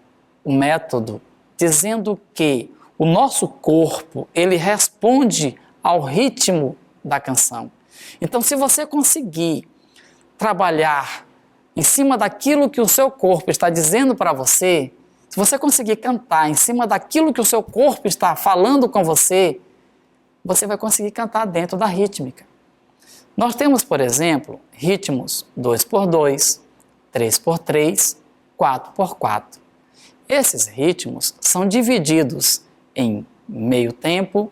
o método dizendo que o nosso corpo, ele responde ao ritmo da canção. Então, se você conseguir trabalhar em cima daquilo que o seu corpo está dizendo para você, se você conseguir cantar em cima daquilo que o seu corpo está falando com você, você vai conseguir cantar dentro da rítmica. Nós temos, por exemplo, ritmos 2x2, 3x3, 4x4. Esses ritmos são divididos em meio tempo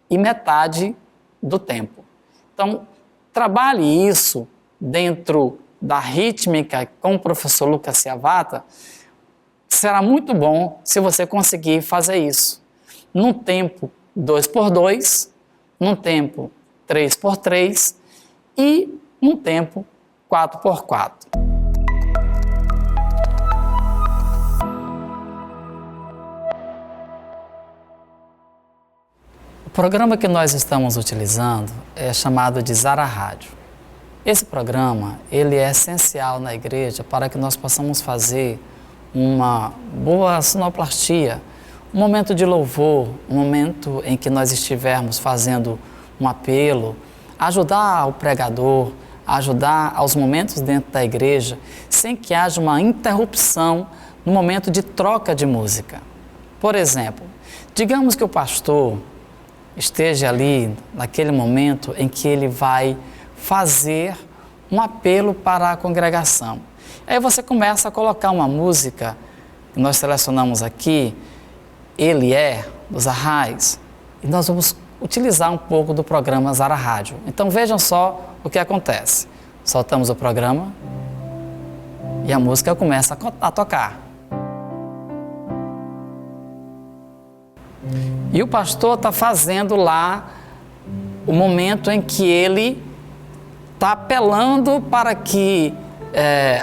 e metade do tempo. Então, trabalhe isso dentro da rítmica com o professor Lucas Ciavata. Será muito bom se você conseguir fazer isso. Num tempo 2x2, num tempo 3x3 e num tempo 4x4. O programa que nós estamos utilizando é chamado de Zara Rádio. Esse programa ele é essencial na igreja para que nós possamos fazer uma boa sonoplastia, um momento de louvor, um momento em que nós estivermos fazendo um apelo, ajudar o pregador, ajudar aos momentos dentro da igreja, sem que haja uma interrupção no momento de troca de música. Por exemplo, digamos que o pastor esteja ali naquele momento em que ele vai fazer um apelo para a congregação. Aí você começa a colocar uma música que nós selecionamos aqui, Ele é, dos Arrais, e nós vamos utilizar um pouco do programa Zara Rádio. Então vejam só o que acontece. Soltamos o programa e a música começa a tocar. E o pastor está fazendo lá o momento em que ele está apelando para que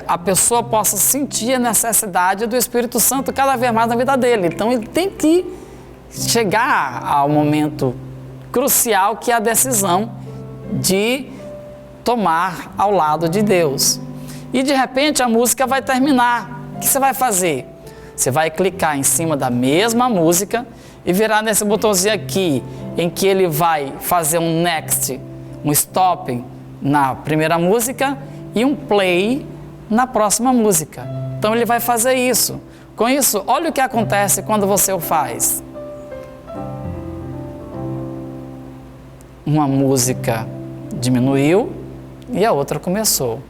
a pessoa possa sentir a necessidade do Espírito Santo cada vez mais na vida dele. Então ele tem que chegar ao momento crucial, que é a decisão de tomar ao lado de Deus. E de repente a música vai terminar que você vai fazer? Você vai clicar em cima da mesma música e virar nesse botãozinho aqui, em que ele vai fazer um next, um stop na primeira música e um play na próxima música. Então ele vai fazer isso. Com isso, olha o que acontece quando você o faz. Uma música diminuiu e a outra começou.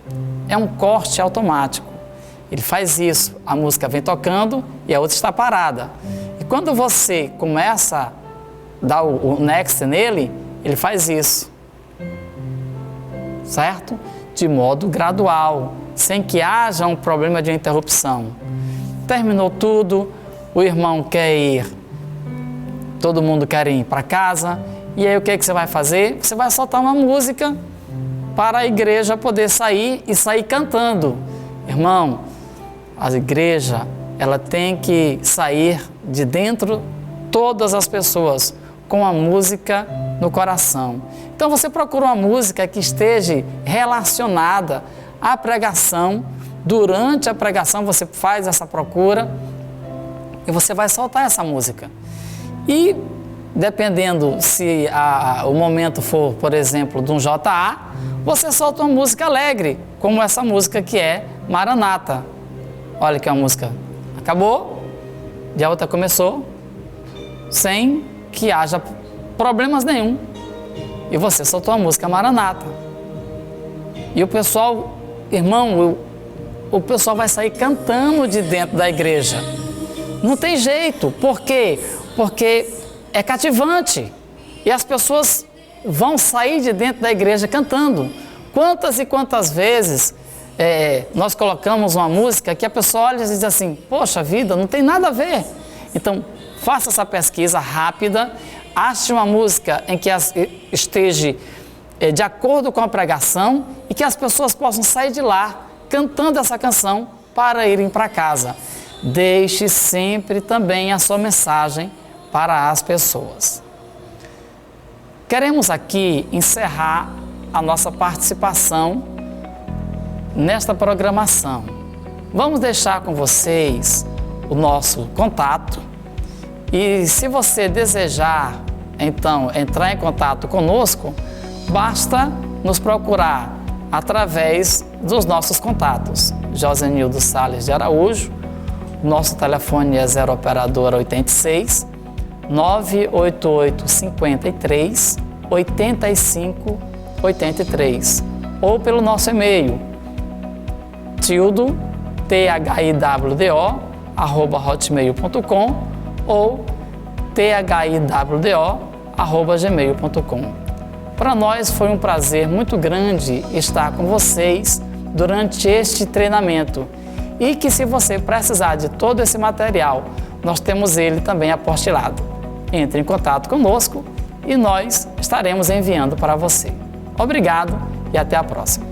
É um corte automático. Ele faz isso, a música vem tocando e a outra está parada. E quando você começa a dar o next nele, ele faz isso. Certo? De modo gradual, sem que haja um problema de interrupção. Terminou tudo, o irmão quer ir, todo mundo quer ir para casa, e aí o que você vai fazer? Você vai soltar uma música para a igreja poder sair e sair cantando. Irmão, a igreja, ela tem que sair de dentro todas as pessoas com a música no coração. Então você procura uma música que esteja relacionada à pregação. Durante a pregação você faz essa procura e você vai soltar essa música. E dependendo se o momento for, por exemplo, de um JA, você solta uma música alegre, como essa música que é Maranata. Olha que a música acabou e a outra começou, sem que haja problemas nenhum. E você soltou a música Maranata. E o pessoal, irmão, o pessoal vai sair cantando de dentro da igreja. Não tem jeito. Por quê? Porque é cativante. E as pessoas vão sair de dentro da igreja cantando. Quantas e quantas vezes nós colocamos uma música que a pessoa olha e diz assim, poxa vida, não tem nada a ver. Então, faça essa pesquisa rápida, ache uma música em que esteja de acordo com a pregação e que as pessoas possam sair de lá cantando essa canção para irem para casa. Deixe sempre também a sua mensagem para as pessoas. Queremos aqui encerrar a nossa participação nesta programação. Vamos deixar com vocês o nosso contato e se você desejar, então, entrar em contato conosco, basta nos procurar através dos nossos contatos. Josenildo Salles de Araújo, nosso telefone é 0 operadora 86 988 53 85 83 ou pelo nosso e-mail tildo@hotmail.com ou thiwdo@gmail.com. Para nós foi um prazer muito grande estar com vocês durante este treinamento e que se você precisar de todo esse material, nós temos ele também apostilado. Entre em contato conosco e nós estaremos enviando para você. Obrigado e até a próxima.